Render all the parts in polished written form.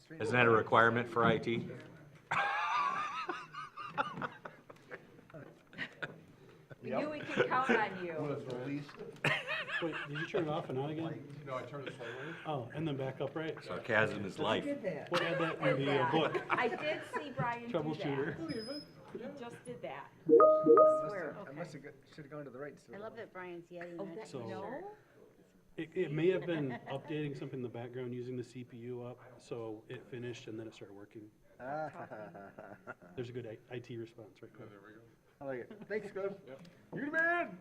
straight. Isn't that a requirement for IT? We knew we could count on you. Was released. Wait, did you turn it off and on again? No, I turned it slightly. Oh, and then back up, right? Sarcasm is life. Did that. We'll add that in the book. I did see Brian do that. Troubleshooter. He just did that. I Swear. must have, should have gone to the right. I love that Brian's adding Oh, that. that, So- no? It may have been updating something in the background using the CPU up, so it finished and then it started working. There's a good IT response right there. There we go. I like it. Thanks, Gus. You're the man.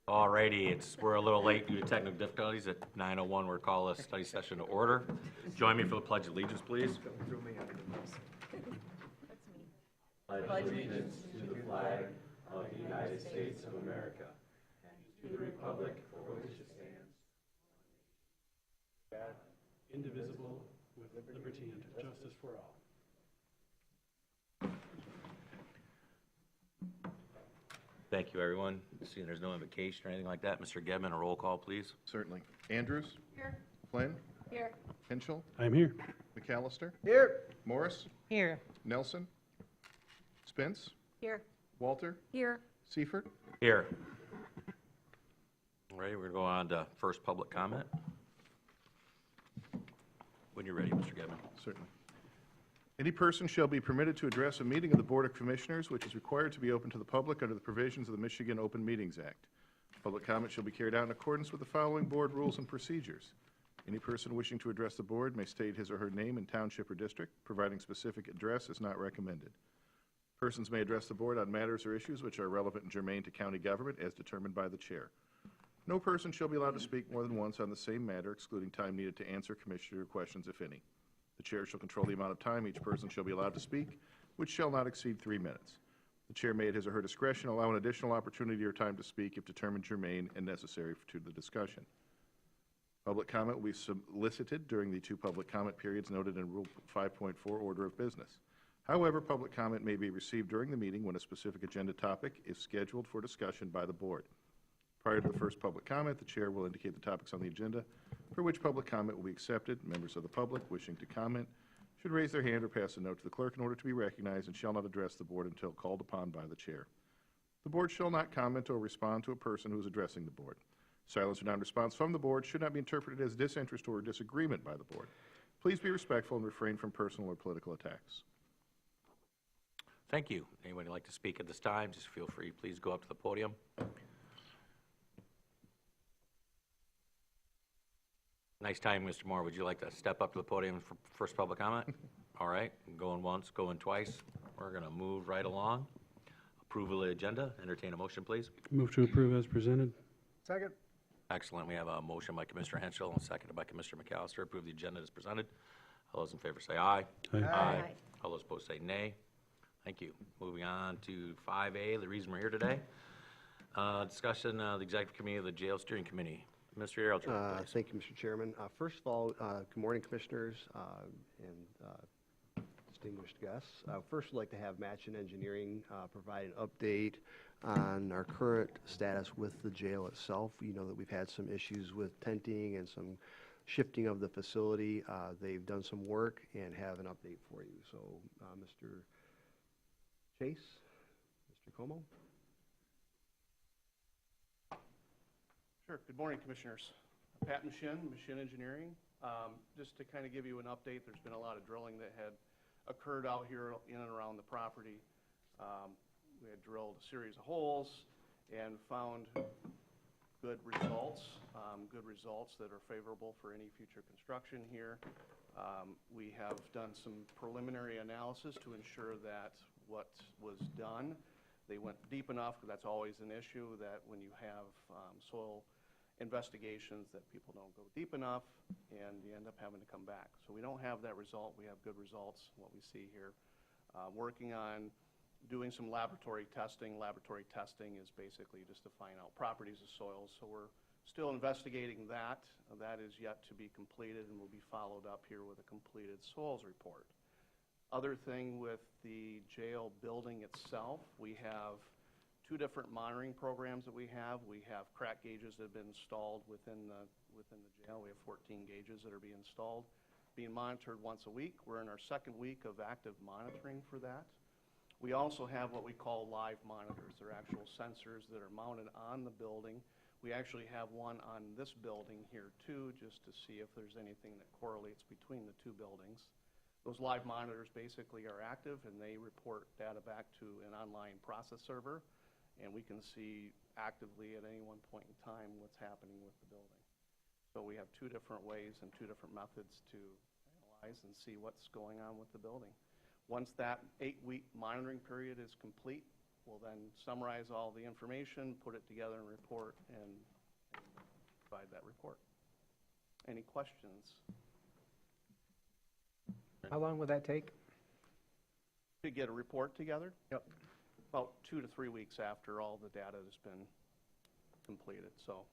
Alrighty, we're a little late due to technical difficulties. At 9:01, we'll call a study session to order. Join me for the Pledge of Allegiance, please. Threw me under the bus. Pledge allegiance to the flag of the United States of America and to the republic for which it stands. Indivisible, with liberty and justice for all. Thank you, everyone. Seeing there's no invocation or anything like that, Mr. Gedman, a roll call, please. Certainly. Andrews? Here. Flynn? Here. Henschel? I'm here. McAllister? Here. Morris? Here. Nelson? Spence? Here. Walter? Here. Seifert? Here. All right, we're going to go on to first public comment. When you're ready, Mr. Gedman. Certainly. Any person shall be permitted to address a meeting of the Board of Commissioners which is required to be open to the public under the provisions of the Michigan Open Meetings Act. Public comment shall be carried out in accordance with the following board rules and procedures. Any person wishing to address the board may state his or her name and township or district, providing specific address is not recommended. Persons may address the board on matters or issues which are relevant and germane to county government as determined by the chair. No person shall be allowed to speak more than once on the same matter, excluding time needed to answer commissioner questions, if any. The chair shall control the amount of time each person shall be allowed to speak, which shall not exceed 3 minutes. The chair may, at his or her discretion, allow an additional opportunity or time to speak if determined germane and necessary to the discussion. Public comment will be solicited during the 2 public comment periods noted in Rule 5.4 Order of Business. However, public comment may be received during the meeting when a specific agenda topic is scheduled for discussion by the board. Prior to the first public comment, the chair will indicate the topics on the agenda for which public comment will be accepted. Members of the public wishing to comment should raise their hand or pass a note to the clerk in order to be recognized and shall not address the board until called upon by the chair. The board shall not comment or respond to a person who is addressing the board. Silence or non-response from the board should not be interpreted as disinterest or disagreement by the board. Please be respectful and refrain from personal or political attacks. Thank you. Anybody like to speak at this time, just feel free. Please go up to the podium. Nice time, Mr. Moore. Would you like to step up to the podium for first public comment? All right, going once, going twice. We're going to move right along. Approval of the agenda. Entertain a motion, please. Move to approve as presented. Second. Excellent. We have a motion by Commissioner Henschel and seconded by Commissioner McAllister. Approve the agenda as presented. All those in favor say aye. Aye. All those opposed say nay. Thank you. Moving on to 5A, the reason we're here today. Discussion of the Executive Committee of the Jail Steering Committee. Mr. Earldrum, please. Thank you, Mr. Chairman. First of all, good morning, Commissioners and distinguished guests. First, I'd like to have Matchin Engineering provide an update on our current status with the jail itself. You know that we've had some issues with tenting and some shifting of the facility. They've done some work and have an update for you. So, Mr. Chase, Mr. Como. Sure. Good morning, Commissioners. Pat Machin, Machin Engineering. Just to kind of give you an update, there's been a lot of drilling that had occurred out here in and around the property. We had drilled a series of holes and found good results that are favorable for any future construction here. We have done some preliminary analysis to ensure that what was done, they went deep enough, because that's always an issue, that when you have soil investigations that people don't go deep enough and you end up having to come back. So we don't have that result. We have good results, what we see here. Working on doing some laboratory testing. Laboratory testing is basically just to find out properties of soils. So we're still investigating that. That is yet to be completed and will be followed up here with a completed soils report. Other thing with the jail building itself, we have two different monitoring programs that we have. We have crack gauges that have been installed within the jail. We have 14 gauges that are being installed, being monitored once a week. We're in our second week of active monitoring for that. We also have what we call live monitors. They're actual sensors that are mounted on the building. We actually have one on this building here too, just to see if there's anything that correlates between the two buildings. Those live monitors basically are active, and they report data back to an online process server, and we can see actively at any one point in time what's happening with the building. So we have two different ways and two different methods to analyze and see what's going on with the building. Once that 8-week monitoring period is complete, we'll then summarize all the information, put it together in a report, and provide that report. Any questions? How long will that take? To get a report together? Yep. About 2 to 3 weeks after all the data has been completed, so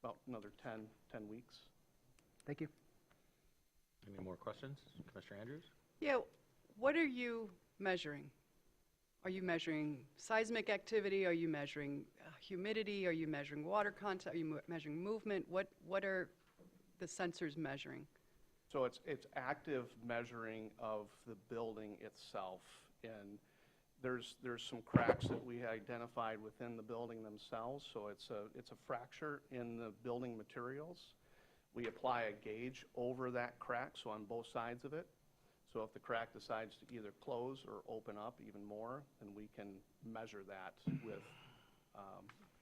about another 10 weeks. Thank you. Any more questions? Commissioner Andrews? Yeah, what are you measuring? Are you measuring seismic activity? Are you measuring humidity? Are you measuring water content? Are you measuring movement? What are the sensors measuring? So it's active measuring of the building itself, and there's some cracks that we identified within the building themselves. So it's a fracture in the building materials. We apply a gauge over that crack, so on both sides of it. So if the crack decides to either close or open up even more, then we can measure that with,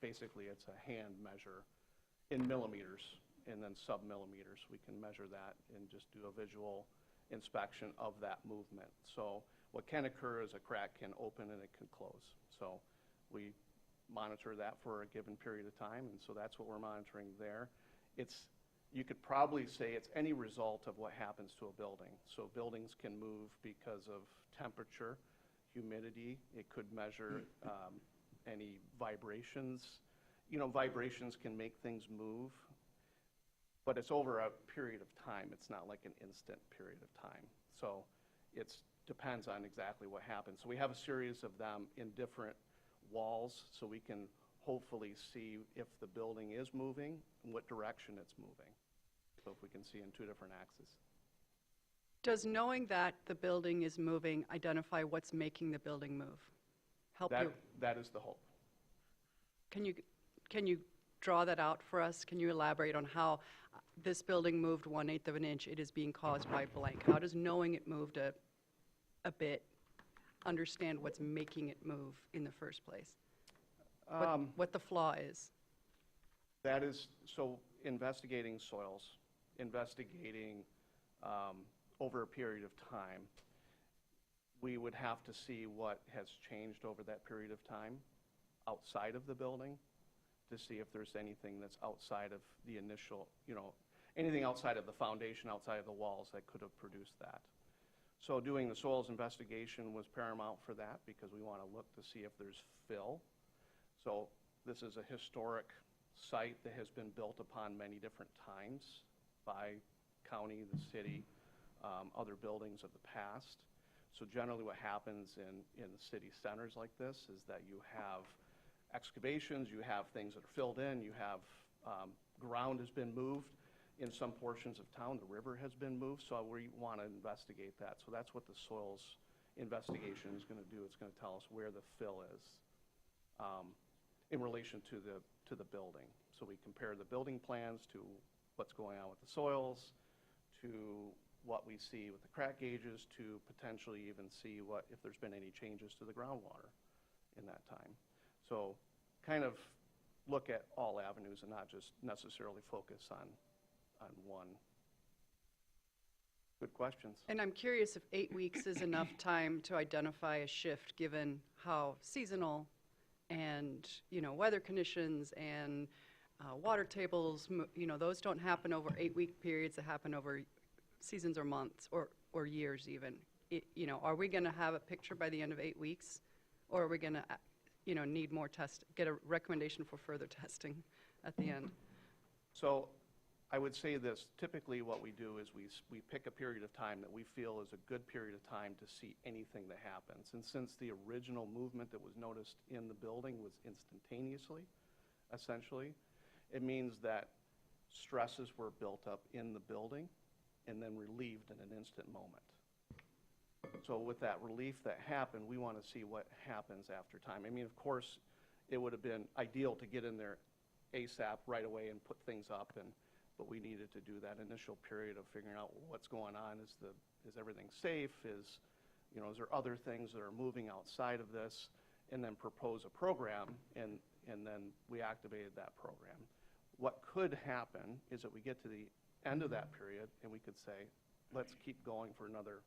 basically it's a hand measure in millimeters and then sub-millimeters. We can measure that and just do a visual inspection of that movement. So what can occur is a crack can open and it can close. So we monitor that for a given period of time, and so that's what we're monitoring there. You could probably say it's any result of what happens to a building. So buildings can move because of temperature, humidity. It could measure any vibrations. You know, vibrations can make things move, but it's over a period of time. It's not like an instant period of time. So it depends on exactly what happens. So we have a series of them in different walls, so we can hopefully see if the building is moving and what direction it's moving. So if we can see in two different axes. Does knowing that the building is moving identify what's making the building move? Help you? That is the hope. Can you draw that out for us? Can you elaborate on how this building moved 1/8 of an inch? It is being caused by blank. How does knowing it moved a bit understand what's making it move in the first place? What the flaw is? That is, so investigating soils, investigating over a period of time, we would have to see what has changed over that period of time outside of the building to see if there's anything that's outside of the initial, anything outside of the foundation, outside of the walls that could have produced that. So doing the soils investigation was paramount for that because we want to look to see if there's fill. So this is a historic site that has been built upon many different times by county, the city, other buildings of the past. So generally what happens in city centers like this is that you have excavations, you have things that are filled in, you have ground has been moved. In some portions of town, the river has been moved, so we want to investigate that. So that's what the soils investigation is going to do. It's going to tell us where the fill is in relation to the building. So we compare the building plans to what's going on with the soils, to what we see with the crack gauges, to potentially even see if there's been any changes to the groundwater in that time. So kind of look at all avenues and not just necessarily focus on one. Good questions. And I'm curious if 8 weeks is enough time to identify a shift given how seasonal and, weather conditions and water tables, those don't happen over 8-week periods. They happen over seasons or months or years even. Are we going to have a picture by the end of 8 weeks, or are we going to, need more get a recommendation for further testing at the end? So I would say this, typically what we do is we pick a period of time that we feel is a good period of time to see anything that happens. And since the original movement that was noticed in the building was instantaneously, essentially, it means that stresses were built up in the building and then relieved in an instant moment. So with that relief that happened, we want to see what happens after time. I mean, of course, it would have been ideal to get in there ASAP right away and put things up, but we needed to do that initial period of figuring out what's going on. Is everything safe? Is there other things that are moving outside of this? And then propose a program, and then we activated that program. What could happen is that we get to the end of that period and we could say, let's keep going for another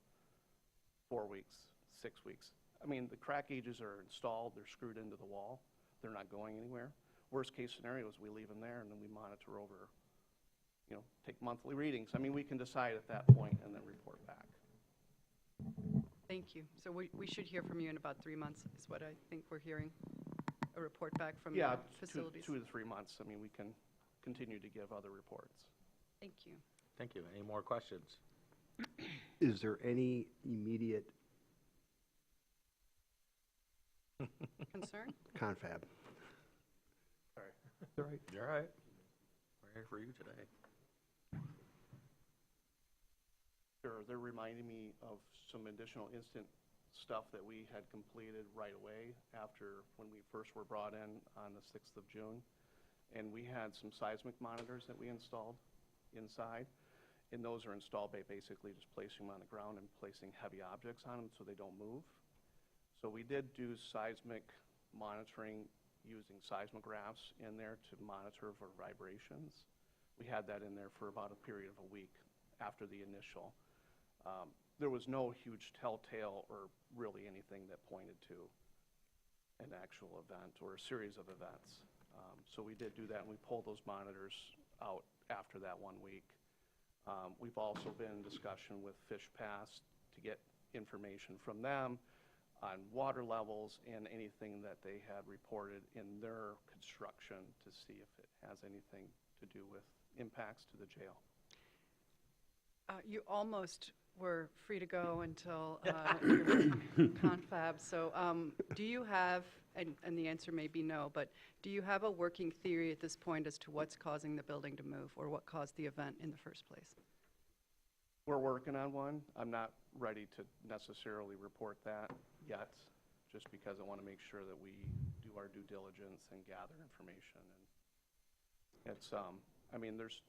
4 weeks, 6 weeks. I mean, the crack gauges are installed, they're screwed into the wall, they're not going anywhere. Worst case scenario is we leave them there and then we monitor over, take monthly readings. I mean, we can decide at that point and then report back. Thank you. So we should hear from you in about 3 months, is what I think we're hearing, a report back from Yeah, the facilities. 2 to 3 months. I mean, we can continue to give other reports. Thank you. Thank you. Any more questions? Is there any immediate Concern? confab? Sorry. All right. You're all right. We're here for you today. Sure, they're reminding me of some additional instant stuff that we had completed right away after when we first were brought in on the 6th of June. And we had some seismic monitors that we installed inside. And those are installed by basically just placing them on the ground and placing heavy objects on them so they don't move. So we did do seismic monitoring using seismographs in there to monitor for vibrations. We had that in there for about a period of a week after the initial. There was no huge telltale or really anything that pointed to an actual event or a series of events. So we did do that, and we pulled those monitors out after that 1 week. We've also been in discussion with Fish Pass to get information from them on water levels and anything that they had reported in their construction to see if it has anything to do with impacts to the jail. You almost were free to go until your confab. So do you have, and the answer may be no, but do you have a working theory at this point as to what's causing the building to move or what caused the event in the first place? We're working on one. I'm not ready to necessarily report that yet, just because I want to make sure that we do our due diligence and gather information. And it's, I mean, there's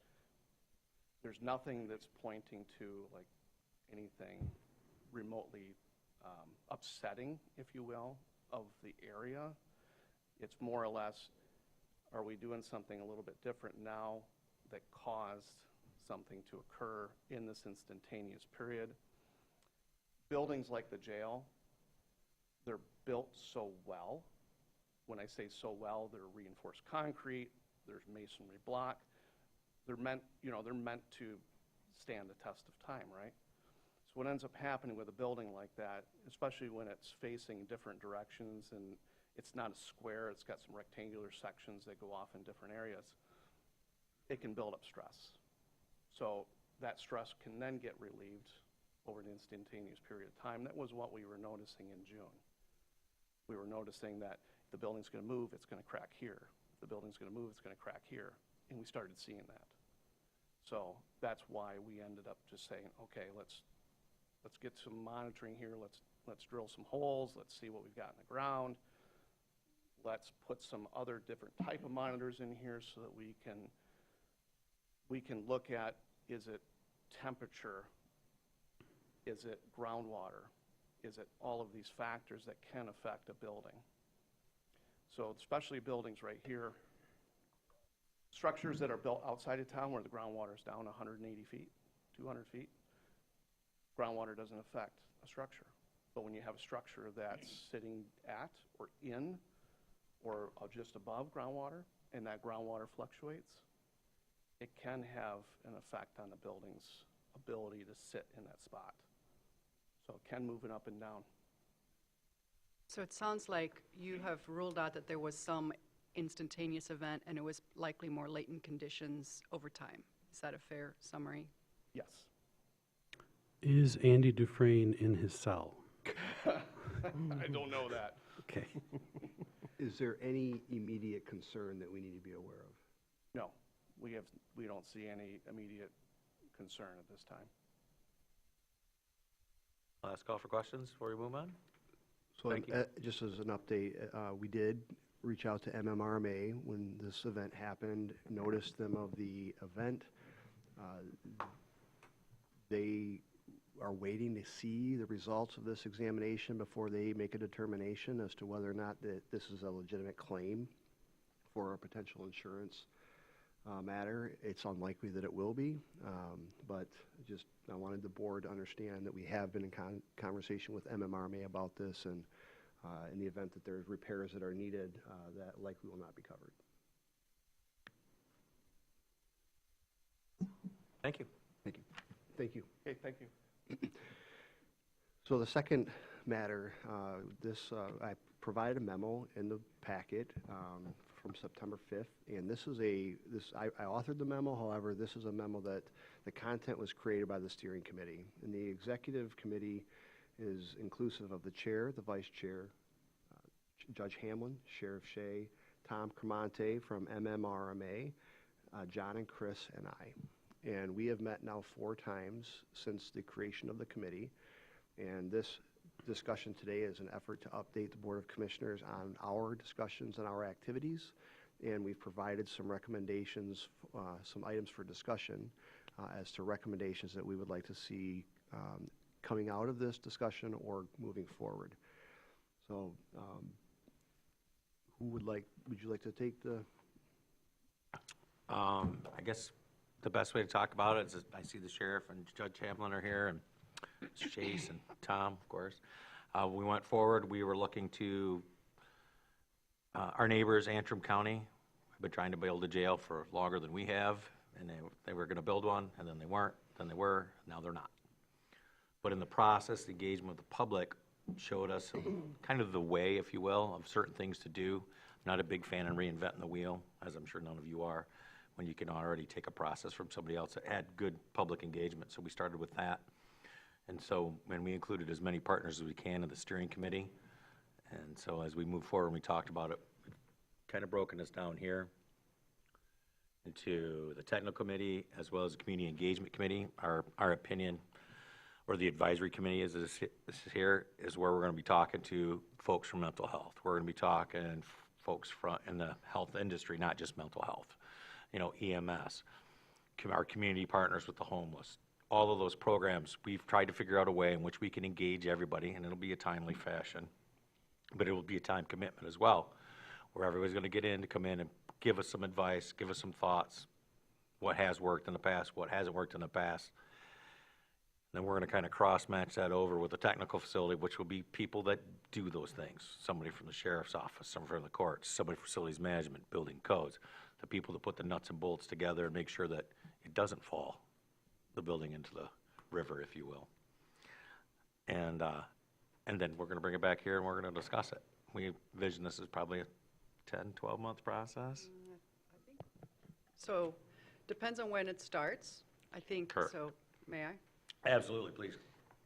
nothing that's pointing to like anything remotely upsetting, if you will, of the area. It's more or less, are we doing something a little bit different now that caused something to occur in this instantaneous period? Buildings like the jail, they're built so well. When I say so well, they're reinforced concrete, there's masonry block. They're meant to stand the test of time, right? So what ends up happening with a building like that, especially when it's facing different directions and it's not a square, it's got some rectangular sections that go off in different areas, it can build up stress. So that stress can then get relieved over an instantaneous period of time. That was what we were noticing in June. We were noticing that if the building's going to move, it's going to crack here. If the building's going to move, it's going to crack here. And we started seeing that. So that's why we ended up just saying, okay, let's get some monitoring here. Let's drill some holes. Let's see what we've got in the ground. Let's put some other different type of monitors in here so that we can look at, is it temperature? Is it groundwater? Is it all of these factors that can affect a building? So especially buildings right here, structures that are built outside of town where the groundwater is down 180 feet, 200 feet, groundwater doesn't affect a structure. But when you have a structure that's sitting at or in or just above groundwater and that groundwater fluctuates, it can have an effect on the building's ability to sit in that spot. So it can move it up and down. So it sounds like you have ruled out that there was some instantaneous event and it was likely more latent conditions over time. Is that a fair summary? Yes. Is Andy Dufresne in his cell? I don't know that. Okay. Is there any immediate concern that we need to be aware of? No, we don't see any immediate concern at this time. Last call for questions before we move on? So Thank you. just as an update, we did reach out to MMRMA when this event happened, noticed them of the event. They are waiting to see the results of this examination before they make a determination as to whether or not that this is a legitimate claim for a potential insurance matter. It's unlikely that it will be, but just I wanted the board to understand that we have been in conversation with MMRMA about this, and in the event that there's repairs that are needed, that likely will not be covered. Thank you. Thank you. Thank you. Okay, thank you. So the second matter, I provided a memo in the packet from September 5th, and I authored the memo. However, this is a memo that the content was created by the steering committee, and the executive committee is inclusive of the chair, the vice chair, Judge Hamlin, Sheriff Shea, Tom Cremonte from MMRMA, John and Chris, and I. And we have met now 4 times since the creation of the committee. And this discussion today is an effort to update the Board of Commissioners on our discussions and our activities. And we've provided some recommendations, some items for discussion as to recommendations that we would like to see coming out of this discussion or moving forward. So would you like to take the? I guess the best way to talk about it is I see the sheriff and Judge Hamlin are here, and Chase and Tom, of course. We went forward. We were looking to our neighbors, Antrim County, have been trying to build a jail for longer than we have, and they were going to build one, and then they weren't, then they were, now they're not. But in the process, the engagement of the public showed us kind of the way, if you will, of certain things to do. I'm not a big fan of reinventing the wheel, as I'm sure none of you are, when you can already take a process from somebody else that had good public engagement. So we started with that. And so, and we included as many partners as we can in the steering committee. And so as we move forward, we talked about it, we've kind of broken this down here into the technical committee as well as the community engagement committee. Our opinion, or the advisory committee is this here, is where we're going to be talking to folks from mental health. We're going to be talking folks from in the health industry, not just mental health. You know, EMS, our community partners with the homeless. All of those programs, we've tried to figure out a way in which we can engage everybody, and it'll be a timely fashion, but it will be a time commitment as well, where everybody's going to get in to come in and give us some advice, give us some thoughts, what has worked in the past, what hasn't worked in the past. Then we're going to kind of cross-match that over with the technical facility, which will be people that do those things. Somebody from the sheriff's office, somebody from the courts, somebody from facilities management, building codes, the people that put the nuts and bolts together and make sure that it doesn't fall the building into the river, if you will. And then we're going to bring it back here and we're going to discuss it. We envision this is probably a 10, 12-month process. So, depends on when it starts, I think. Kurt. So, may I? Absolutely, please.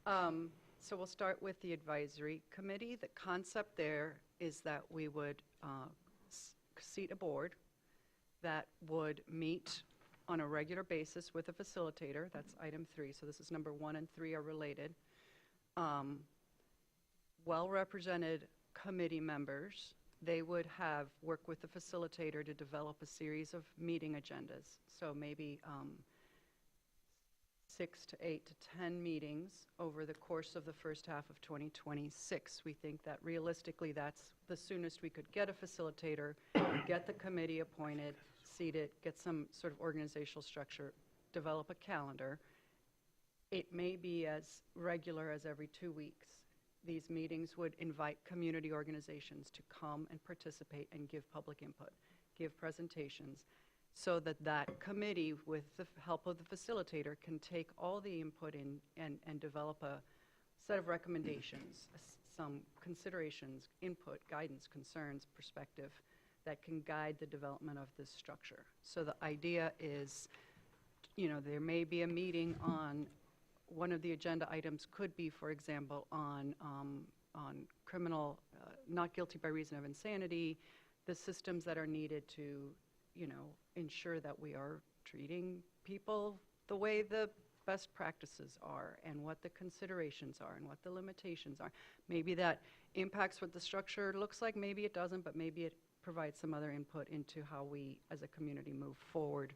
So we'll start with the advisory committee. The concept there is that we would seat a board that would meet on a regular basis with a facilitator. That's item 3. So this is number 1 and 3 are related. Well-represented committee members, they would have work with the facilitator to develop a series of meeting agendas. So maybe 6 to 8 to 10 meetings over the course of the first half of 2026. We think that realistically that's the soonest we could get a facilitator, get the committee appointed, seat it, get some sort of organizational structure, develop a calendar. It may be as regular as every 2 weeks. These meetings would invite community organizations to come and participate and give public input, give presentations, so that that committee, with the help of the facilitator, can take all the input in and develop a set of recommendations, some considerations, input, guidance, concerns, perspective that can guide the development of this structure. So the idea is you know, there may be a meeting on, one of the agenda items could be, for example, on criminal, not guilty by reason of insanity, the systems that are needed to, you know, ensure that we are treating people the way the best practices are, and what the considerations are, and what the limitations are. Maybe that impacts what the structure looks like, maybe it doesn't, but maybe it provides some other input into how we as a community move forward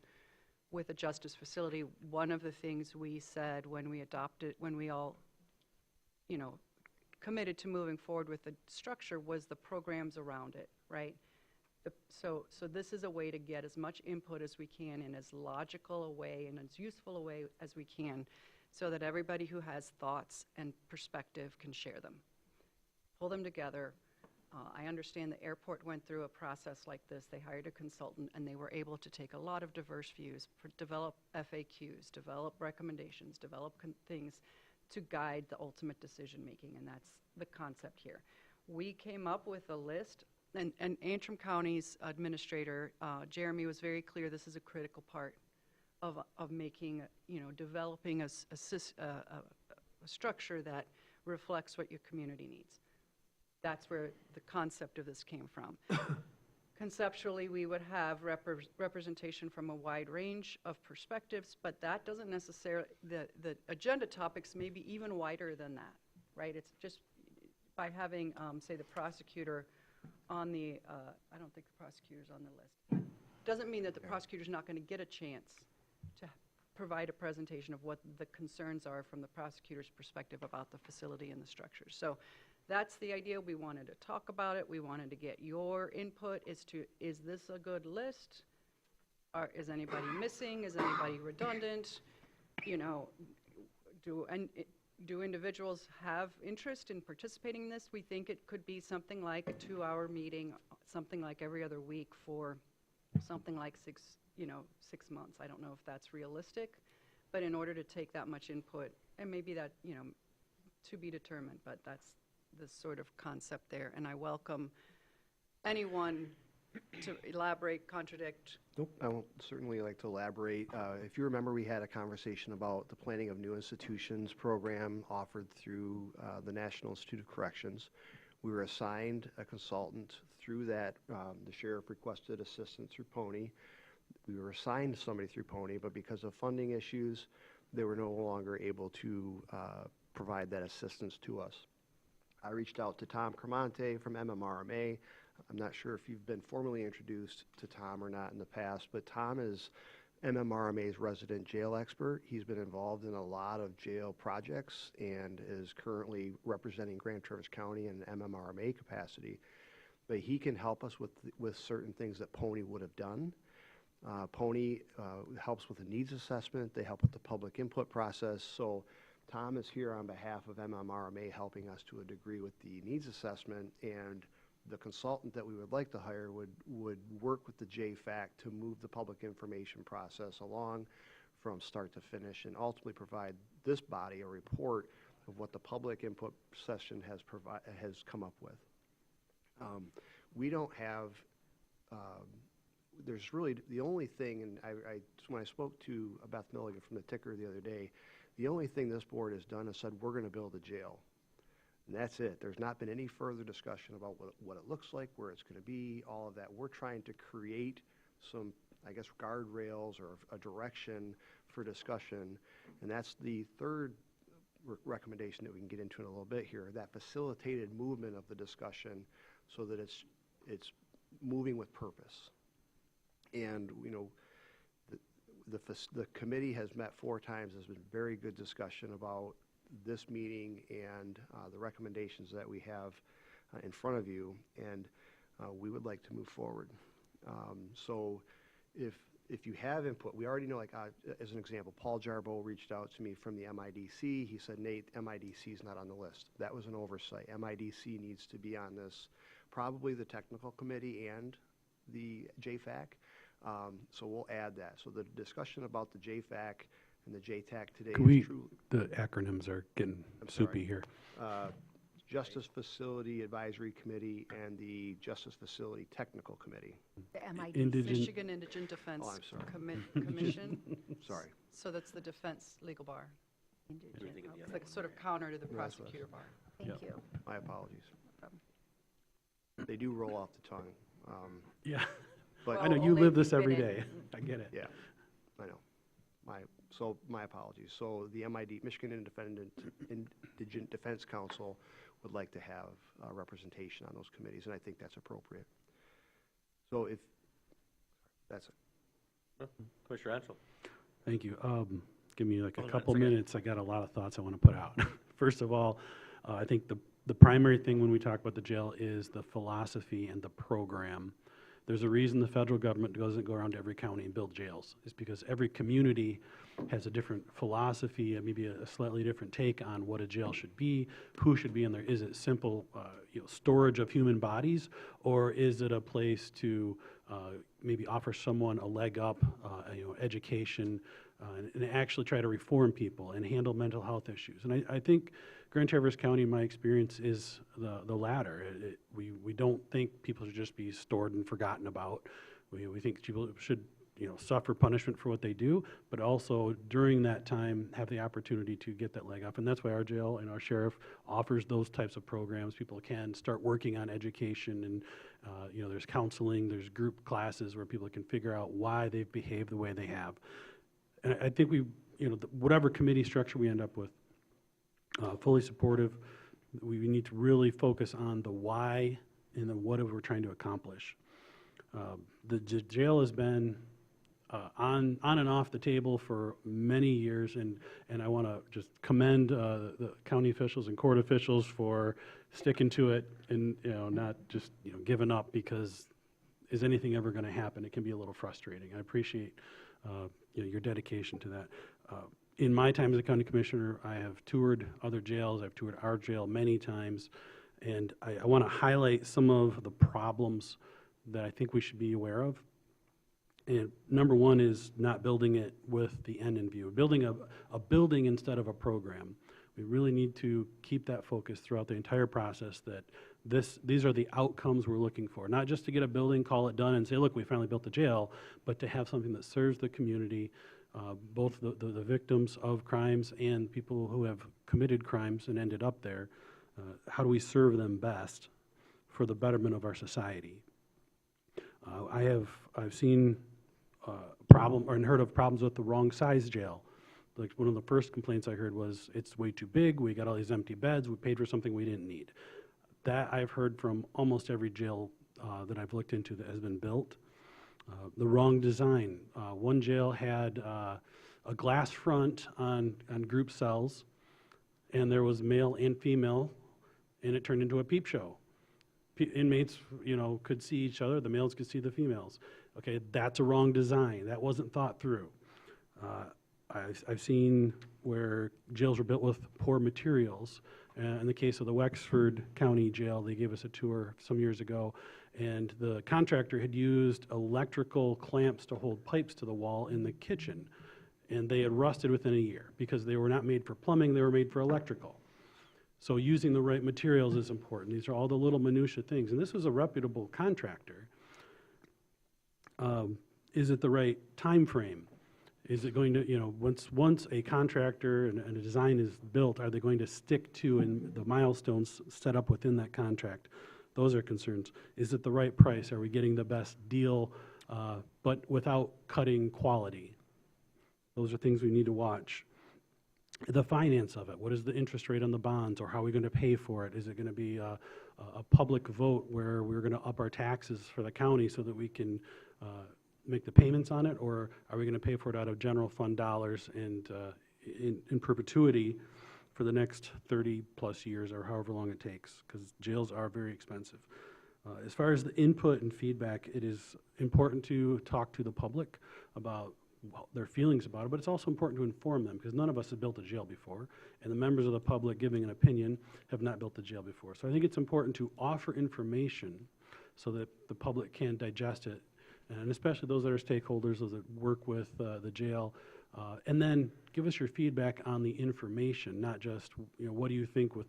with a justice facility. One of the things we said when we adopted, when we all, you know, committed to moving forward with the structure, was the programs around it, right? So this is a way to get as much input as we can in as logical a way and as useful a way as we can, so that everybody who has thoughts and perspective can share them, pull them together. I understand the airport went through a process like this. They hired a consultant, and they were able to take a lot of diverse views, develop FAQs, develop recommendations, develop things to guide the ultimate decision-making, and that's the concept here. We came up with a list, and Antrim County's administrator, Jeremy, was very clear this is a critical part of making, you know, developing a structure that reflects what your community needs. That's where the concept of this came from. Conceptually, we would have representation from a wide range of perspectives, but that doesn't necessarily, the agenda topics may be even wider than that, right? It's just by having, say, the prosecutor on the, I don't think the prosecutor's on the list. Doesn't mean that the prosecutor's not going to get a chance to provide a presentation of what the concerns are from the prosecutor's perspective about the facility and the structure. So that's the idea. We wanted to talk about it. We wanted to get your input as to, is this a good list? Is anybody missing? Is anybody redundant? You know, do individuals have interest in participating in this? We think it could be something like a 2-hour meeting, something like every other week for something like 6 months. I don't know if that's realistic, but in order to take that much input, and maybe that, you know, to be determined, but that's the sort of concept there. And I welcome anyone to elaborate, contradict. Nope, I will certainly like to elaborate. If you remember, we had a conversation about the Planning of New Institutions program offered through the National Institute of Corrections. We were assigned a consultant through that. The sheriff requested assistance through Pony. We were assigned somebody through Pony, but because of funding issues, they were no longer able to provide that assistance to us. I reached out to Tom Cremonte from MMRMA. I'm not sure if you've been formally introduced to Tom or not in the past, but Tom is MMRMA's resident jail expert. He's been involved in a lot of jail projects and is currently representing Grand Traverse County in an MMRMA capacity. But he can help us with certain things that Pony would have done. Pony helps with the needs assessment. They help with the public input process. So Tom is here on behalf of MMRMA, helping us to a degree with the needs assessment, and the consultant that we would like to hire would work with the JFAC to move the public information process along from start to finish, and ultimately provide this body a report of what the public input session has come up with. We don't have, there's really, the only thing, and when I spoke to Beth Milligan from the Ticker the other day, the only thing this board has done is said, we're going to build a jail. And that's it. There's not been any further discussion about what it looks like, where it's going to be, all of that. We're trying to create some, I guess, guardrails or a direction for discussion. And that's the third recommendation that we can get into in a little bit here, that facilitated movement of the discussion so that it's moving with purpose. And, you know, the committee has met 4 times. There's been very good discussion about this meeting and the recommendations that we have in front of you, and we would like to move forward. So if you have input, we already know, like as an example, Paul Jarbo reached out to me from the MIDC. He said, Nate, MIDC is not on the list. That was an oversight. MIDC needs to be on this, probably the technical committee and the JFAC. So we'll add that. So the discussion about the JFAC and the JTAC today is truly... The acronyms are getting soupy here. Justice Facility Advisory Committee and the Justice Facility Technical Committee. The MIDC. Michigan Indigent Defense Oh, I'm sorry. Commission. sorry. So that's the defense legal bar. Everything at the It's end. like sort of counter to the No, that's what I prosecutor bar. Thank Yep. you. My apologies. problem. They do roll off the tongue. Yeah, But, I know, Well, you only live if this you've every been day. in- I get it. yeah, I know. My apologies. So the MID, Michigan Indigent Defense Council, would like to have representation on those committees, and I think that's appropriate. So that's it. Commissioner Ansel. Thank you. Give me like a Hold on a couple second. minutes. I got a lot of thoughts I want to put out. First of all, I think the primary thing when we talk about the jail is the philosophy and the program. There's a reason the federal government doesn't go around to every county and build jails. It's because every community has a different philosophy and maybe a slightly different take on what a jail should be, who should be in there. Is it simple storage of human bodies, or is it a place to maybe offer someone a leg up, education, and actually try to reform people and handle mental health issues? And I think Grand Traverse County, in my experience, is the latter. We don't think people should just be stored and forgotten about. We think people should suffer punishment for what they do, but also during that time have the opportunity to get that leg up. And that's why our jail and our sheriff offers those types of programs. People can start working on education, and there's counseling, there's group classes where people can figure out why they've behaved the way they have. And I think whatever committee structure we end up with, fully supportive. We need to really focus on the why and the what we're trying to accomplish. The jail has been on and off the table for many years, and I want to just commend the county officials and court officials for sticking to it and not just giving up because is anything ever going to happen? It can be a little frustrating. I appreciate your dedication to that. In my time as a county commissioner, I have toured other jails. I've toured our jail many times, and I want to highlight some of the problems that I think we should be aware of. And number one is not building it with the end in view, building a building instead of a program. We really need to keep that focus throughout the entire process that these are the outcomes we're looking for, not just to get a building, call it done, and say, look, we finally built the jail, but to have something that serves the community, both the victims of crimes and people who have committed crimes and ended up there. How do we serve them best for the betterment of our society? I've seen and heard of problems with the wrong size jail. Like one of the first complaints I heard was it's way too big. We got all these empty beds. We paid for something we didn't need. That I've heard from almost every jail that I've looked into that has been built. The wrong design. One jail had a glass front on group cells, and there was male and female, and it turned into a peep show. Inmates, could see each other. The males could see the females. Okay, that's a wrong design. That wasn't thought through. I've seen where jails were built with poor materials. In the case of the Wexford County Jail, they gave us a tour some years ago, and the contractor had used electrical clamps to hold pipes to the wall in the kitchen, and they had rusted within a year because they were not made for plumbing, they were made for electrical. So using the right materials is important. These are all the little minutia things, and this was a reputable contractor. Is it the right time frame? Is it going to, once a contractor and a design is built, are they going to stick to the milestones set up within that contract? Those are concerns. Is it the right price? Are we getting the best deal, but without cutting quality? Those are things we need to watch. The finance of it. What is the interest rate on the bonds, or how are we going to pay for it? Is it going to be a public vote where we're going to up our taxes for the county so that we can make the payments on it, or are we going to pay for it out of general fund dollars and in perpetuity for the next 30 plus years or however long it takes, because jails are very expensive. As far as the input and feedback, it is important to talk to the public about their feelings about it, but it's also important to inform them, because none of us have built a jail before, and the members of the public giving an opinion have not built a jail before. So I think it's important to offer information so that the public can digest it, and especially those that are stakeholders, those that work with the jail, and then give us your feedback on the information, not just, what do you think with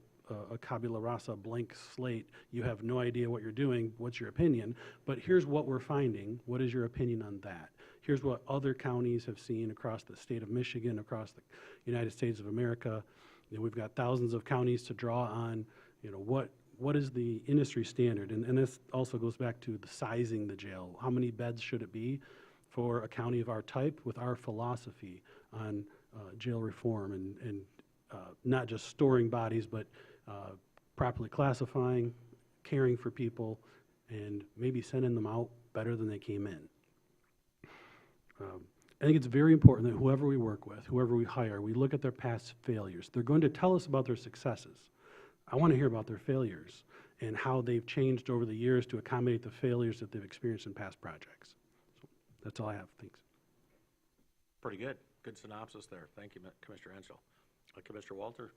a tabula rasa, blank slate, you have no idea what you're doing, what's your opinion, but here's what we're finding, what is your opinion on that? here's what other counties have seen across the state of Michigan, across the United States of America. You know, we've got thousands of counties to draw on. You know, what is the industry standard? And this also goes back to the sizing the jail. How many beds should it be for a county of our type with our philosophy on jail reform and not just storing bodies, but properly classifying, caring for people, and maybe sending them out better than they came in. I think it's very important that whoever we work with, whoever we hire, we look at their past failures. They're going to tell us about their successes. I want to hear about their failures and how they've changed over the years to accommodate the failures that they've experienced in past projects. So that's all I have. Thanks. Pretty good. Good synopsis there. Thank you, Commissioner Henschel. Commissioner Walter?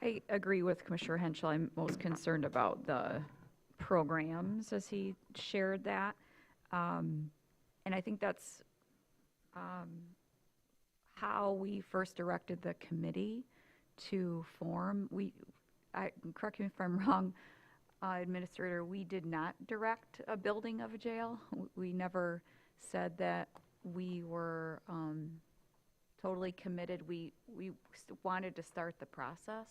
I agree with Commissioner Henschel. I'm most concerned about the programs as he shared that. And I think that's how we first directed the committee to form. Correct me if I'm wrong, Administrator, we did not direct a building of a jail. We never said that we were totally committed. We wanted to start the process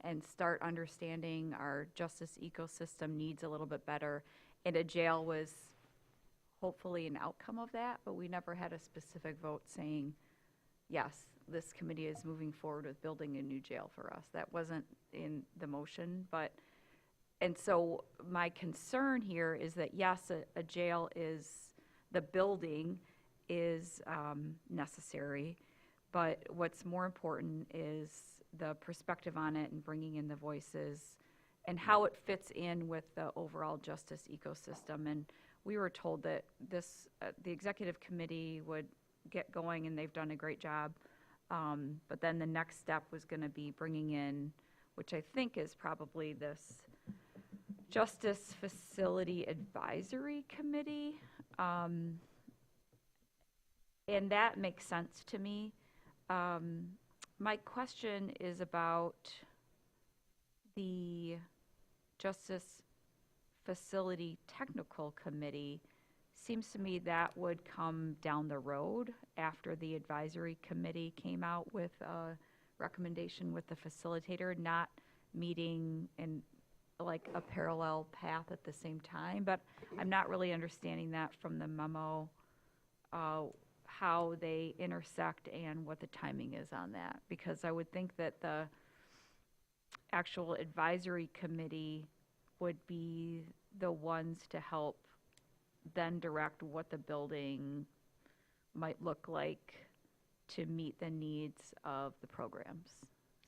and start understanding our justice ecosystem needs a little bit better. And a jail was hopefully an outcome of that, but we never had a specific vote saying, yes, this committee is moving forward with building a new jail for us. That wasn't in the motion, and so my concern here is that, yes, a jail is, the building is necessary, but what's more important is the perspective on it and bringing in the voices and how it fits in with the overall justice ecosystem. And we were told that this, the executive committee would get going, and they've done a great job. But then the next step was going to be bringing in, which I think is probably this Justice Facility Advisory Committee. And that makes sense to me. My question is about the Justice Facility Technical Committee. Seems to me that would come down the road after the advisory committee came out with a recommendation with the facilitator, not meeting in like a parallel path at the same time. But I'm not really understanding that from the memo, how they intersect and what the timing is on that. Because I would think that the actual advisory committee would be the ones to help then direct what the building might look like to meet the needs of the programs.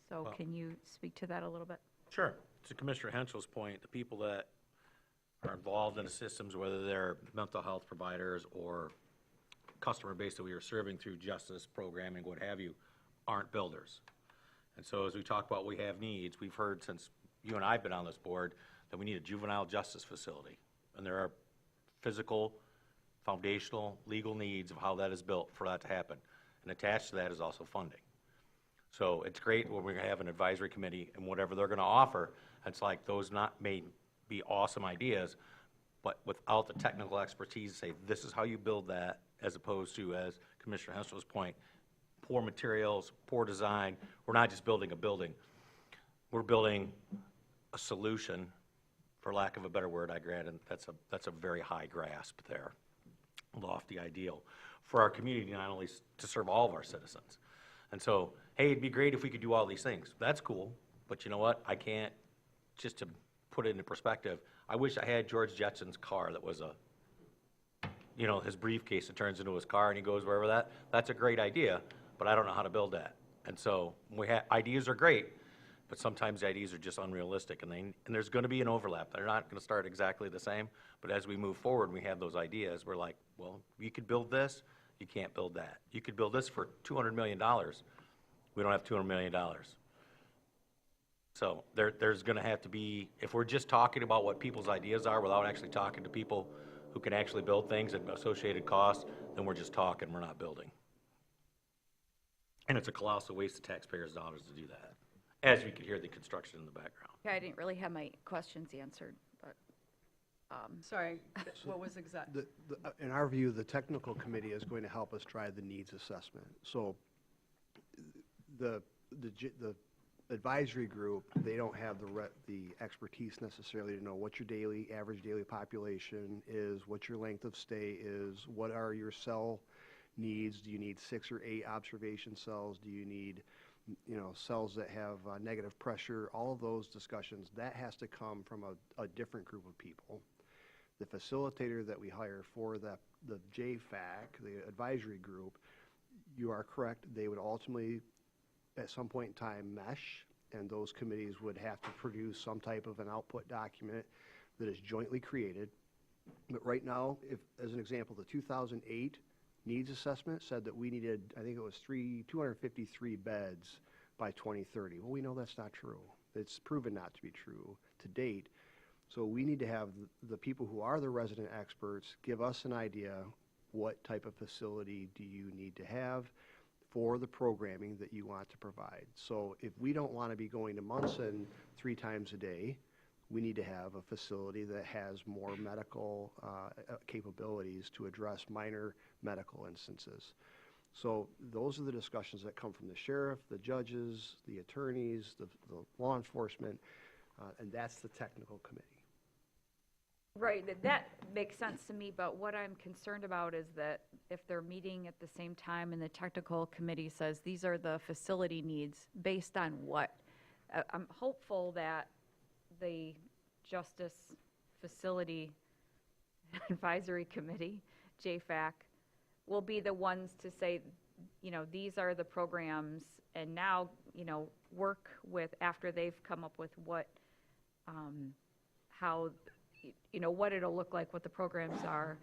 So Well, can you speak to that a little bit? Sure. To Commissioner Henschel's point, the people that are involved in the systems, whether they're mental health providers or customer base that we are serving through justice programming, what have you, aren't builders. And so as we talk about we have needs, we've heard since you and I have been on this board that we need a juvenile justice facility. And there are physical, foundational, legal needs of how that is built for that to happen. And attached to that is also funding. So it's great when we have an advisory committee and whatever they're going to offer, it's like those may be awesome ideas, but without the technical expertise to say this is how you build that, as opposed to, as Commissioner Henschel's point, poor materials, poor design. We're not just building a building. We're building a solution, for lack of a better word, I grant, and that's a very high grasp there, lofty ideal, for our community, not only to serve all of our citizens. And so, hey, it'd be great if we could do all these things. That's cool, but you know what? I can't, just to put it into perspective, I wish I had George Jetson's car that was his briefcase that turns into his car and he goes wherever that's a great idea, but I don't know how to build that. And so, ideas are great, but sometimes the ideas are just unrealistic, and there's going to be an overlap. They're not going to start exactly the same, but as we move forward, we have those ideas. We're like, well, you could build this, you can't build that. You could build this for $200 million. We don't have $200 million. So there's going to have to be, if we're just talking about what people's ideas are without actually talking to people who can actually build things and associated costs, then we're just talking, we're not building. And it's a colossal waste of taxpayers' dollars to do that, as we could hear the construction in the background. Yeah, I didn't really have my questions answered, but Sorry, what was exact? In our view, the technical committee is going to help us drive the needs assessment. So the advisory group, they don't have the expertise necessarily to know what your average daily population is, what your length of stay is, what are your cell needs. Do you need 6 or 8 observation cells? Do you need, cells that have negative pressure? All of those discussions, that has to come from a different group of people. The facilitator that we hire for the JFAC, the advisory group, you are correct, they would ultimately at some point in time mesh, and those committees would have to produce some type of an output document that is jointly created. But right now, if, as an example, the 2008 needs assessment said that we needed, I think it was 253 beds by 2030. Well, we know that's not true. It's proven not to be true to date. So we need to have the people who are the resident experts give us an idea what type of facility do you need to have for the programming that you want to provide. So if we don't want to be going to Munson 3 times a day, we need to have a facility that has more medical capabilities to address minor medical instances. So those are the discussions that come from the sheriff, the judges, the attorneys, the law enforcement, and that's the technical committee. Right, that makes sense to me, but what I'm concerned about is that if they're meeting at the same time and the technical committee says these are the facility needs, based on what? I'm hopeful that the Justice Facility Advisory Committee, JFAC, will be the ones to say, these are the programs, and now, work with, after they've come up with what, how, what it'll look like, what the programs are,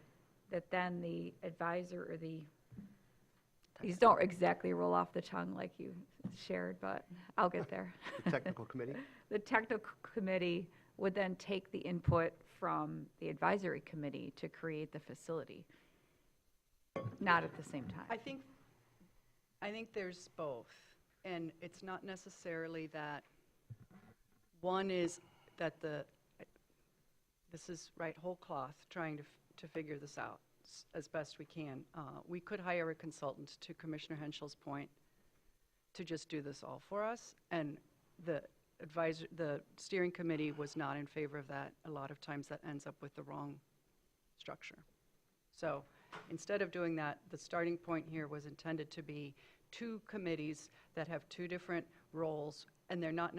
that then the advisor or these don't exactly roll off the tongue like you shared, but I'll get there. The technical committee? The technical committee would then take the input from the advisory committee to create the facility, not at the same time. I think there's both, and it's not necessarily that one is that this is right whole cloth trying to figure this out as best we can. We could hire a consultant, to Commissioner Henschel's point, to just do this all for us, and the steering committee was not in favor of that. A lot of times that ends up with the wrong structure. So instead of doing that, the starting point here was intended to be 2 committees that have 2 different roles, and they're not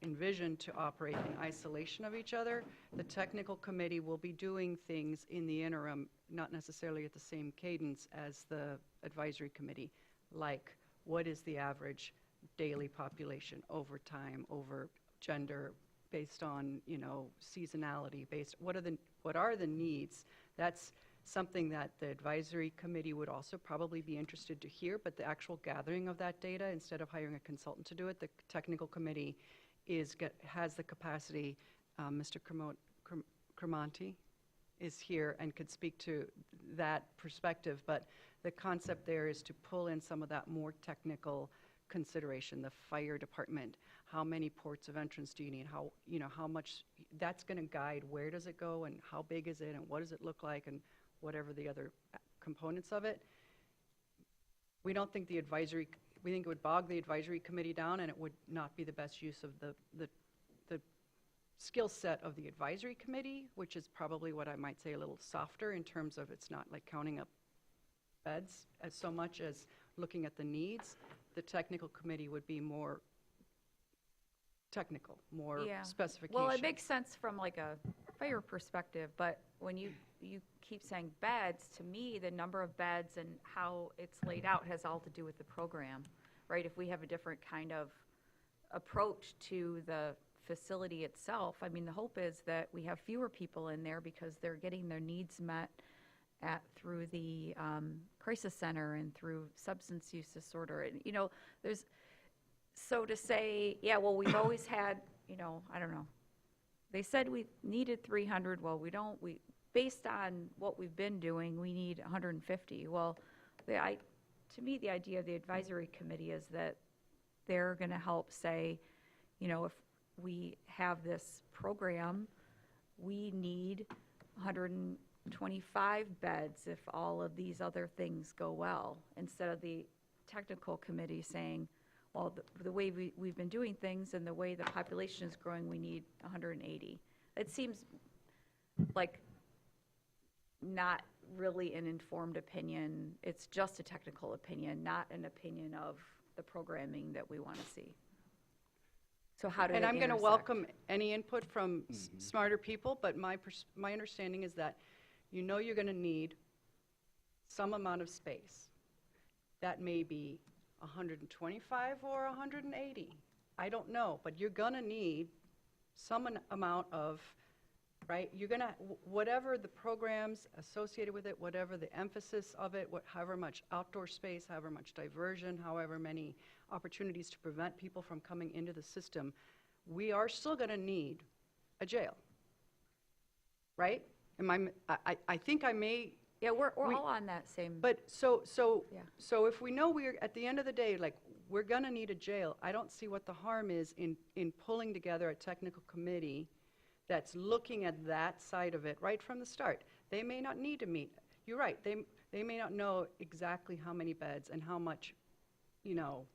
envisioned to operate in isolation of each other. The technical committee will be doing things in the interim, not necessarily at the same cadence as the advisory committee, like what is the average daily population over time, over gender, based on, seasonality, what are the needs? That's something that the advisory committee would also probably be interested to hear, but the actual gathering of that data, instead of hiring a consultant to do it, the technical committee has the capacity. Mr. Cremonti is here and could speak to that perspective, but the concept there is to pull in some of that more technical consideration. The fire department, how many ports of entrance do you need? How much, that's going to guide where does it go and how big is it and what does it look like and whatever the other components of it. We don't think we think it would bog the advisory committee down, and it would not be the best use of the skill set of the advisory committee, which is probably what I might say a little softer in terms of it's not like counting up beds as so much as looking at the needs. The technical committee would be more technical, more specification. Well, it makes sense from like a fire perspective, but when you keep saying beds, to me, the number of beds and how it's laid out has all to do with the program, right? If we have a different kind of approach to the facility itself, I mean, the hope is that we have fewer people in there because they're getting their needs met through the crisis center and through substance use disorder. And, there's, so to say, we've always had, I don't know. They said we needed 300. Well, based on what we've been doing, we need 150. Well, to me, the idea of the advisory committee is that they're going to help say, if we have this program we need 125 beds if all of these other things go well, instead of the technical committee saying, well, the way we've been doing things and the way the population is growing, we need 180. It seems like not really an informed opinion. It's just a technical opinion, not an opinion of the programming that we want to see. So how do they And I'm going to intersect? welcome any input from smarter people, but my understanding is that you know you're going to need some amount of space. That may be 125 or 180. I don't know, but you're going to need some amount of, right? You're going to, whatever the programs associated with it, whatever the emphasis of it, however much outdoor space, however much diversion, however many opportunities to prevent people from coming into the system, we are still going to need a jail, right? I think I may. Yeah, we're we- all on that same. But Yeah. so if we know we're, at the end of the day, like, we're gonna need a jail, I don't see what the harm is in pulling together a technical committee that's looking at that side of it right from the start. They may not need to meet, you're right, they may not know exactly how many beds and how much, you know,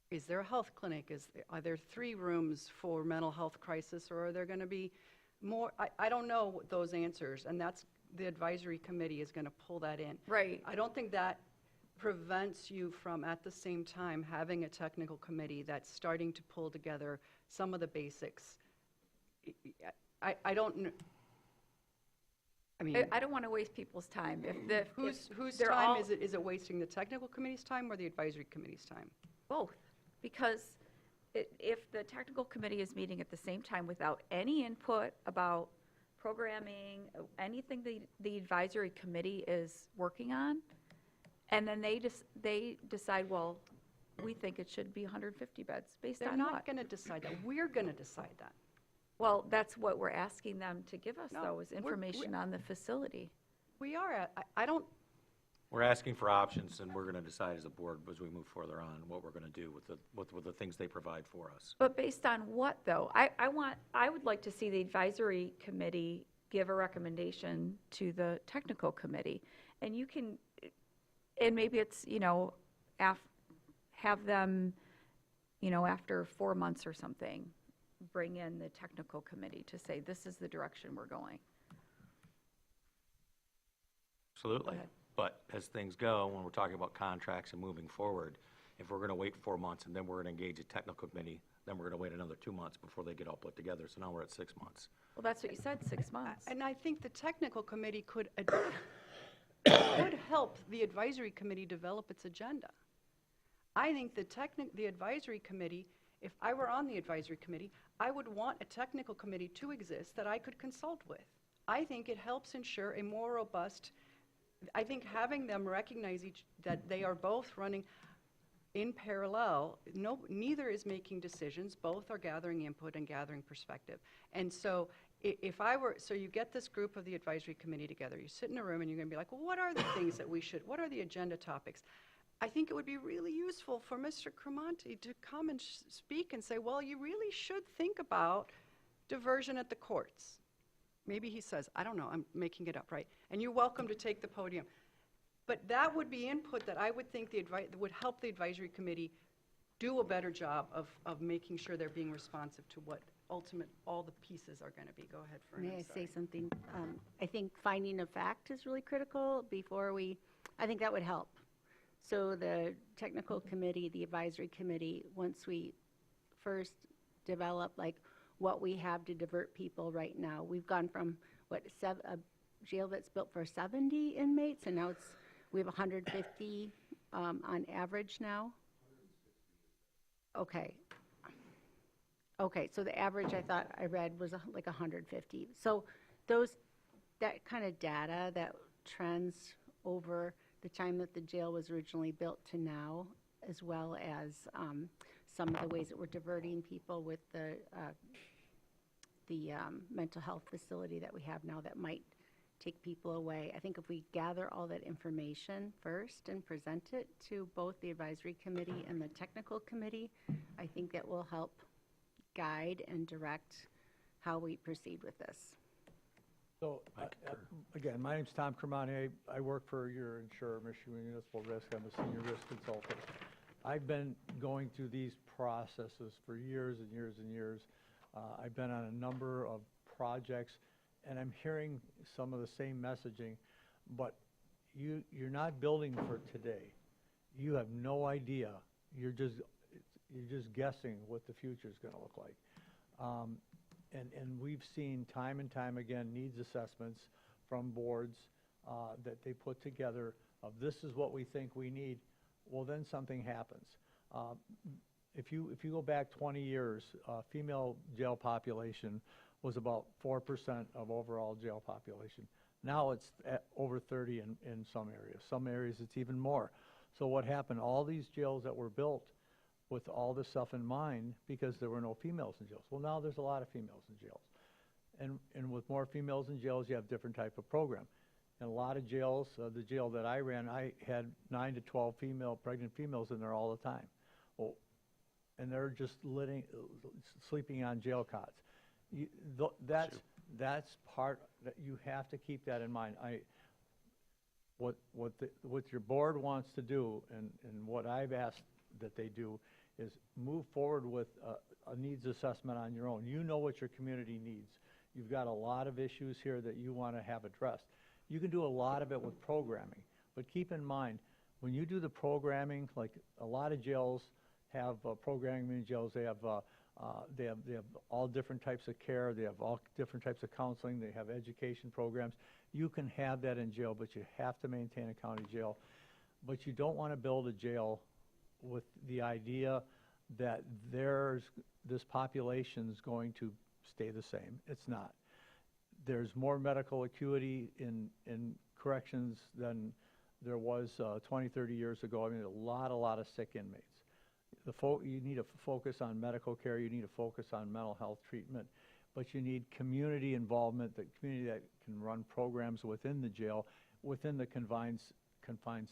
is there a health clinic? Are there 3 rooms for mental health crisis, or are there gonna be more? I don't know those answers, and that's, the advisory committee is going to pull that in. Right. I don't think that prevents you from, at the same time, having a technical committee that's starting to pull together some of the basics. I don't, I mean, I don't want to waste people's time. whose they're time all- is it? Is it wasting the technical committee's time or the advisory committee's time? Both, because if the technical committee is meeting at the same time without any input about programming, anything the advisory committee is working on, and then they decide, well, we think it should be 150 beds, based They're on not what? going to decide that. We're going to decide that. Well, that's what we're asking them to give us, No, though, is information on the facility. We are. I don't, We're asking for options, and we're going to decide as a board as we move further on what we're going to do with the things they provide for us. But based on what, though? I would like to see the advisory committee give a recommendation to the technical committee. And you can, and maybe it's, you know, have them, you know, after 4 months or something, bring in the technical committee to say, this is the direction we're going. Absolutely. ahead. But as things go, when we're talking about contracts and moving forward, if we're going to wait 4 months and then we're going to engage a technical committee, then we're going to wait another 2 months before they get all put together. So now we're at 6 months. Well, that's what you said, 6 months. and I think the technical committee could help the advisory committee develop its agenda. I think the advisory committee, if I were on the advisory committee, I would want a technical committee to exist that I could consult with. I think it helps ensure a more robust, I think having them recognize that they are both running in parallel, neither is making decisions, both are gathering input and gathering perspective. And so so you get this group of the advisory committee together, you sit in a room and you're going to be like, well, what are the things that what are the agenda topics? I think it would be really useful for Mr. Cremonti to come and speak and say, well, you really should think about diversion at the courts. Maybe he says, I don't know, I'm making it up, right? And you're welcome to take the podium. But that would be input that I would think would help the advisory committee do a better job of making sure they're being responsive to what all the pieces are going to be. Go ahead, Fern. May I say something? I think finding a fact is really critical I think that would help. So the technical committee, the advisory committee, once we first develop like what we have to divert people right now, we've gone from a jail that's built for 70 inmates, and now we have 150 on average now. Okay, so the average I thought I read was like 150. So that kind of data, that trends over the time that the jail was originally built to now, as well as some of the ways that we're diverting people with the mental health facility that we have now that might take people away. I think if we gather all that information first and present it to both the advisory committee and the technical committee, I think that will help guide and direct how we proceed with this. So, again, my name's Tom Kermani. I work for your insurer, Michigan Municipal Risk. I'm a senior risk consultant. I've been going through these processes for years and years and years. I've been on a number of projects, and I'm hearing some of the same messaging, but you're not building for today. You have no idea. You're just guessing what the future is going to look like. And we've seen time and time again needs assessments from boards that they put together of this is what we think we need. Well, then something happens. If you go back 20 years, female jail population was about 4% of overall jail population. Now it's at over 30 in some areas. Some areas it's even more. So what happened? All these jails that were built with all this stuff in mind because there were no females in jails. Well, now there's a lot of females in jails. And with more females in jails, you have different type of program. In a lot of jails, the jail that I ran, I had 9 to 12 pregnant females in there all the time. Well, and they're just sleeping on jail cots. That's part that you have to keep that in mind. What your board wants to do, and what I've asked that they do, is move forward with a needs assessment on your own. You know what your community needs. You've got a lot of issues here that you want to have addressed. You can do a lot of it with programming, but keep in mind, when you do the programming, like a lot of jails have programming in jails. They have all different types of care. They have all different types of counseling. They have education programs. You can have that in jail, but you have to maintain a county jail. But you don't want to build a jail with the idea that this population is going to stay the same. It's not. There's more medical acuity in corrections than there was 20, 30 years ago. I mean, a lot of sick inmates. You need to focus on medical care. You need to focus on mental health treatment. But you need community involvement, the community that can run programs within the jail, within the confined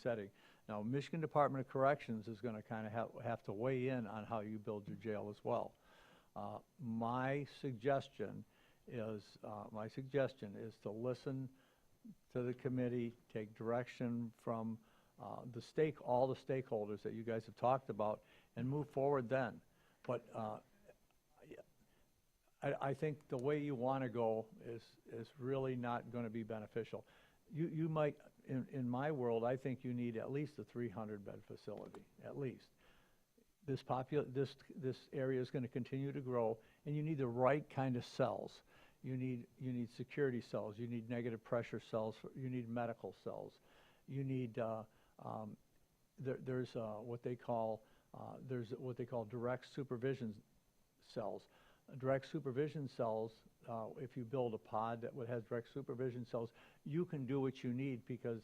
setting. Now, Michigan Department of Corrections is going to kind of have to weigh in on how you build your jail as well. My suggestion is to listen to the committee, take direction from all the stakeholders that you guys have talked about, and move forward then. But I think the way you want to go is really not going to be beneficial. You might, in my world, I think you need at least a 300-bed facility, at least. This area is going to continue to grow, and you need the right kind of cells. You need security cells. You need negative pressure cells. You need medical cells. You need there's what they call direct supervision cells. Direct supervision cells. If you build a pod that has direct supervision cells, you can do what you need because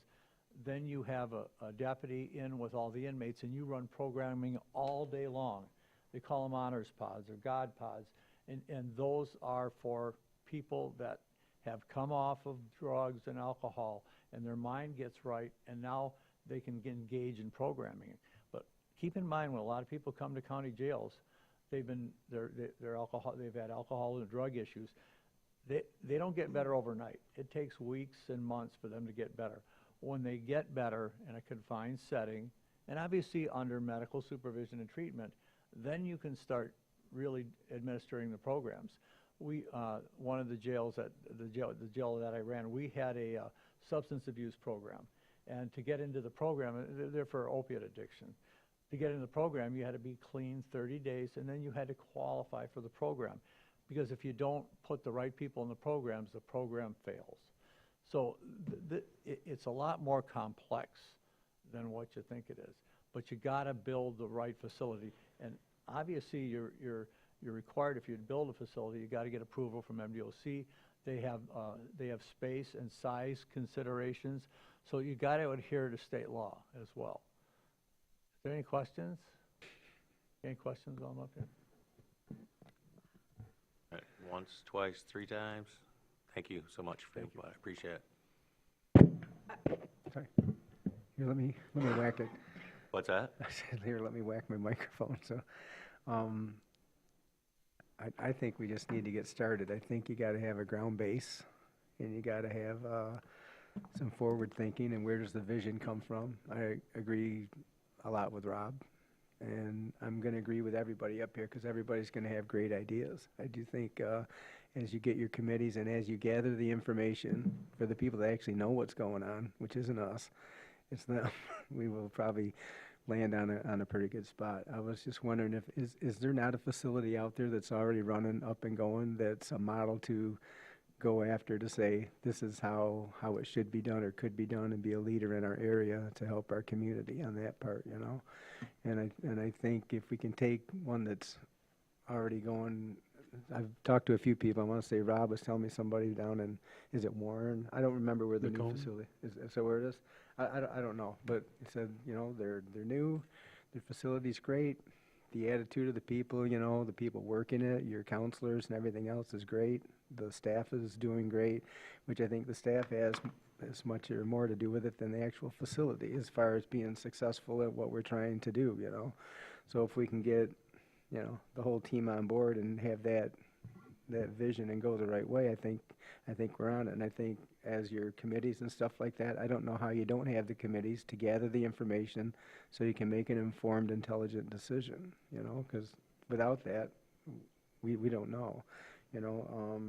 then you have a deputy in with all the inmates, and you run programming all day long. They call them honors pods or God pods, and those are for people that have come off of drugs and alcohol, and their mind gets right, and now they can engage in programming. But keep in mind, when a lot of people come to county jails, they've had alcohol and drug issues. They don't get better overnight. It takes weeks and months for them to get better. When they get better in a confined setting, and obviously under medical supervision and treatment, then you can start really administering the programs. One of the jails the jail that I ran, we had a substance abuse program, and to get into the program, they're for opiate addiction. To get into the program, you had to be clean 30 days, and then you had to qualify for the program, because if you don't put the right people in the program fails. So it's a lot more complex than what you think it is, but you got to build the right facility, and obviously you're required, if you build a facility, you got to get approval from MDOC. They have space and size considerations, so you got to adhere to state law as well. Is there any questions? Any questions while I'm up here? All right, once, twice, 3 times. Thank you so much for your input. I appreciate it. Sorry. Here, let me whack it. What's that? I said, here, let me whack my microphone. So, I think we just need to get started. I think you gotta have a ground base, and you gotta have, some forward thinking, and where does the vision come from? I agree a lot with Rob, and I'm gonna agree with everybody up here, because everybody's gonna have great ideas. I do think, as you get your committees and as you gather the information for the people that actually know what's going on, which isn't us, it's them, we will probably land on a pretty good spot. I was just wondering if, is there not a facility out there that's already running up and going, that's a model to go after, to say, this is how it should be done or could be done, and be a leader in our area to help our community on that part, you know? And I think if we can take one that's already going, I've talked to a few people. I want to say Rob was telling me somebody down in, is it Warren? I don't remember where the new Macomb? facility is. So where it is? I don't know. But he said, you know, they're new, their facility's great, the attitude of the people, you know, the people working it, your counselors and everything else is great. The staff is doing great, which I think the staff has as much or more to do with it than the actual facility, as far as being successful at what we're trying to do, you know. So if we can get, you know, the whole team on board and have that vision and go the right way, I think we're on it. And I think as your committees and stuff like that, I don't know how you don't have the committees to gather the information so you can make an informed, intelligent decision, you know, because without that, we don't know, you know.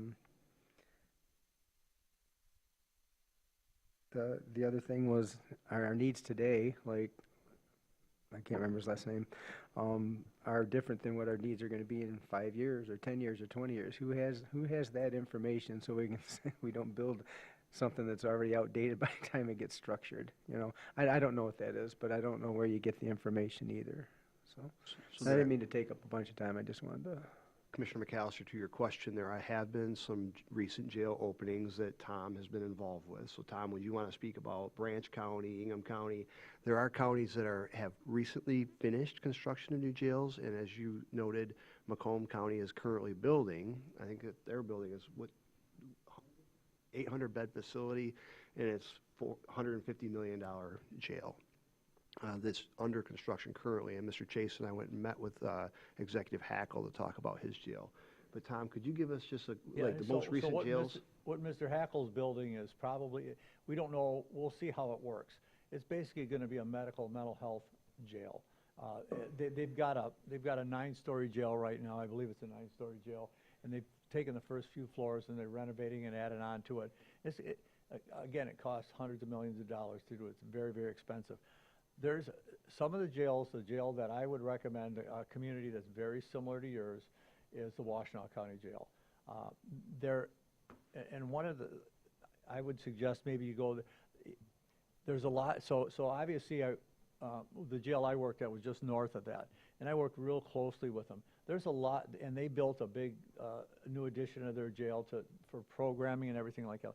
The other thing was our needs today, like, I can't remember his last name, are different than what our needs are going to be in 5 years or 10 years or 20 years. Who has that information, so we can say we don't build something that's already outdated by the time it gets structured, you know? I don't know what that is, but I don't know where you get the information either. So I didn't mean to take up a bunch of time. I just wanted to. Commissioner McAllister, to your question there, I have been some recent jail openings that Tom has been involved with. So Tom, would you want to speak about Branch County, Ingham County? There are counties that have recently finished construction of new jails, and as you noted, Macomb County is currently building. I think that their building is 800-bed facility, and it's $150 million jail. That's under construction currently, and Mr. Chase and I went and met with Executive Hackle to talk about his jail. But Tom, could you give us just the most recent jails? What Mr. Hackle's building is probably, we don't know, we'll see how it works. It's basically going to be a mental health jail. They've got a 9-story jail right now. I believe it's a 9-story jail, and they've taken the first few floors and they're renovating and adding on to it. Again, it costs hundreds of millions of dollars to do it. It's very, very expensive. There's some of the jails, the jail that I would recommend, a community that's very similar to yours, is the Washtenaw County Jail. And one of the, I would suggest maybe you go, there's a lot, so obviously the jail I worked at was just north of that, and I worked real closely with them. There's a lot, and they built a big new addition of their jail for programming and everything like that.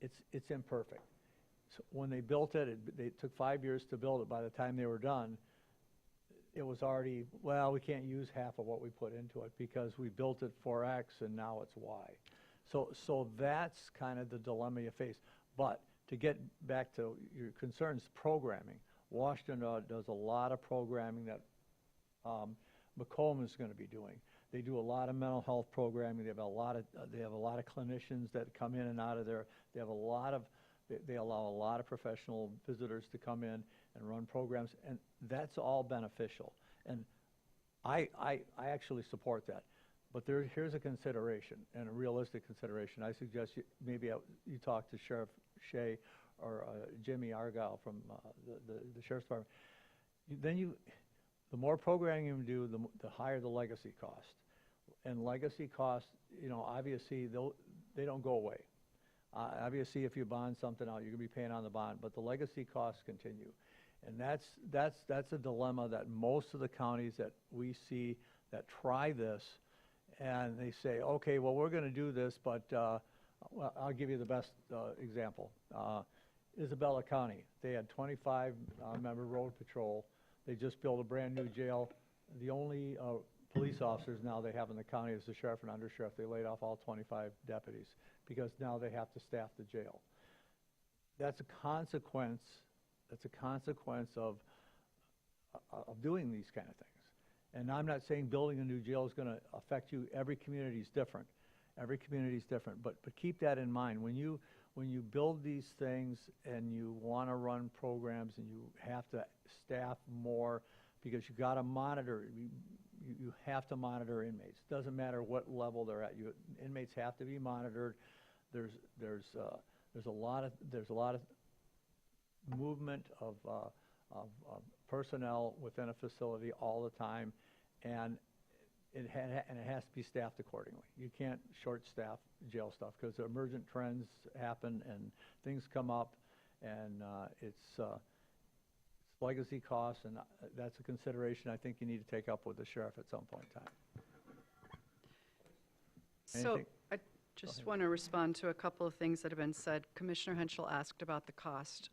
It's imperfect. So when they built it, they took 5 years to build it. By the time they were done, it was already, well, we can't use half of what we put into it because we built it for X and now it's Y. So that's kind of the dilemma you face. But to get back to your concerns, programming. Washtenaw does a lot of programming that Macomb is going to be doing. They do a lot of mental health programming. They have a lot of clinicians that come in and out of there. They allow a lot of professional visitors to come in and run programs, and that's all beneficial. And I actually support that. But here's a consideration, and a realistic consideration. I suggest maybe you talk to Sheriff Shea or Jimmy Argyle from the Sheriff's Department. The more programming you do, the higher the legacy cost. And legacy costs, obviously they don't go away. Obviously, if you bond something out, you're going to be paying on the bond, but the legacy costs continue. And that's a dilemma that most of the counties that we see that try this, and they say, okay, well, we're going to do this, but well, I'll give you the best example. Isabella County, they had 25-member road patrol. They just built a brand new jail. The only police officers now they have in the county is the sheriff and undersheriff. They laid off all 25 deputies because now they have to staff the jail. That's a consequence. That's a consequence of doing these kind of things. And I'm not saying building a new jail is going to affect you. Every community is different. Every community is different. But keep that in mind. When you build these things and you want to run programs and you have to staff more because you got to monitor, you have to monitor inmates. Doesn't matter what level they're at. Inmates have to be monitored. There's a lot of movement of personnel within a facility all the time, and it has to be staffed accordingly. You can't short staff jail stuff because emergent trends happen and things come up, and it's legacy costs, and that's a consideration I think you need to take up with the sheriff at some point in time. So Anything? I just want to respond to a couple of things that have been said. Commissioner Henschel asked about the cost.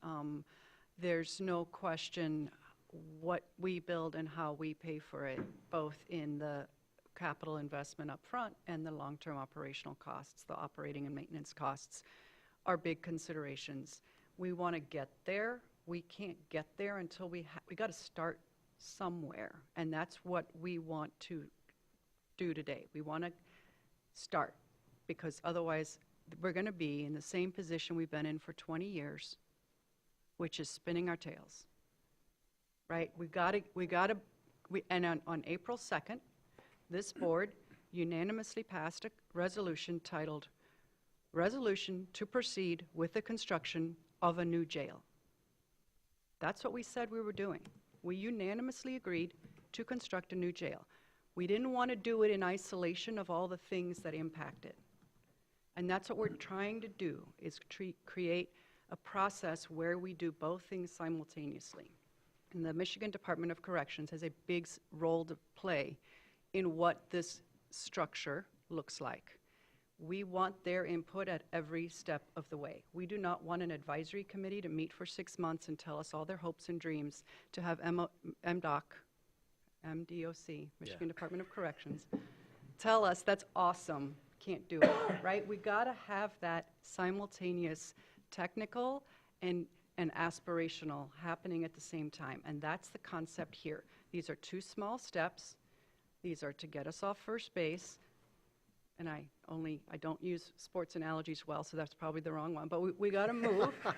There's no question what we build and how we pay for it, both in the capital investment up front and the long-term operational costs. The operating and maintenance costs are big considerations. We want to get there. We can't get there until we got to start somewhere, and that's what we want to do today. We want to start, because otherwise we're going to be in the same position we've been in for 20 years, which is spinning our tails, right? And on April 2nd, this board unanimously passed a resolution titled Resolution to Proceed with the Construction of a New Jail. That's what we said we were doing. We unanimously agreed to construct a new jail. We didn't want to do it in isolation of all the things that impact it. And that's what we're trying to do, is create a process where we do both things simultaneously. And the Michigan Department of Corrections has a big role to play in what this structure looks like. We want their input at every step of the way. We do not want an advisory committee to meet for 6 months and tell us all their hopes and dreams, to have MDOC, Michigan Department of Corrections, tell us that's awesome, can't do it, right? We gotta have that simultaneous technical and aspirational happening at the same time, and that's the concept here. These are 2 small steps. These are to get us off first base, and I don't use sports analogies well, so that's probably the wrong one, but we gotta move. Oh,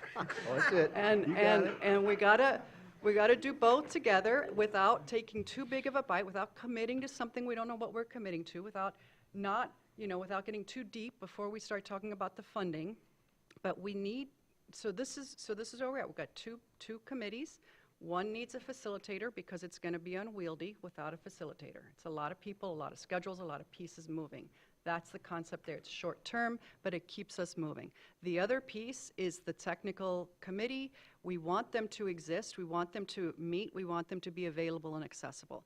that's it. And we gotta do both together without taking too big of a bite, without committing to something we don't know what we're committing to, without getting too deep before we start talking about the funding. But we need, so this is where we're at. We've got two committees. One needs a facilitator because it's going to be unwieldy without a facilitator. It's a lot of people, a lot of schedules, a lot of pieces moving. That's the concept there. It's short term, but it keeps us moving. The other piece is the technical committee. We want them to exist. We want them to meet. We want them to be available and accessible.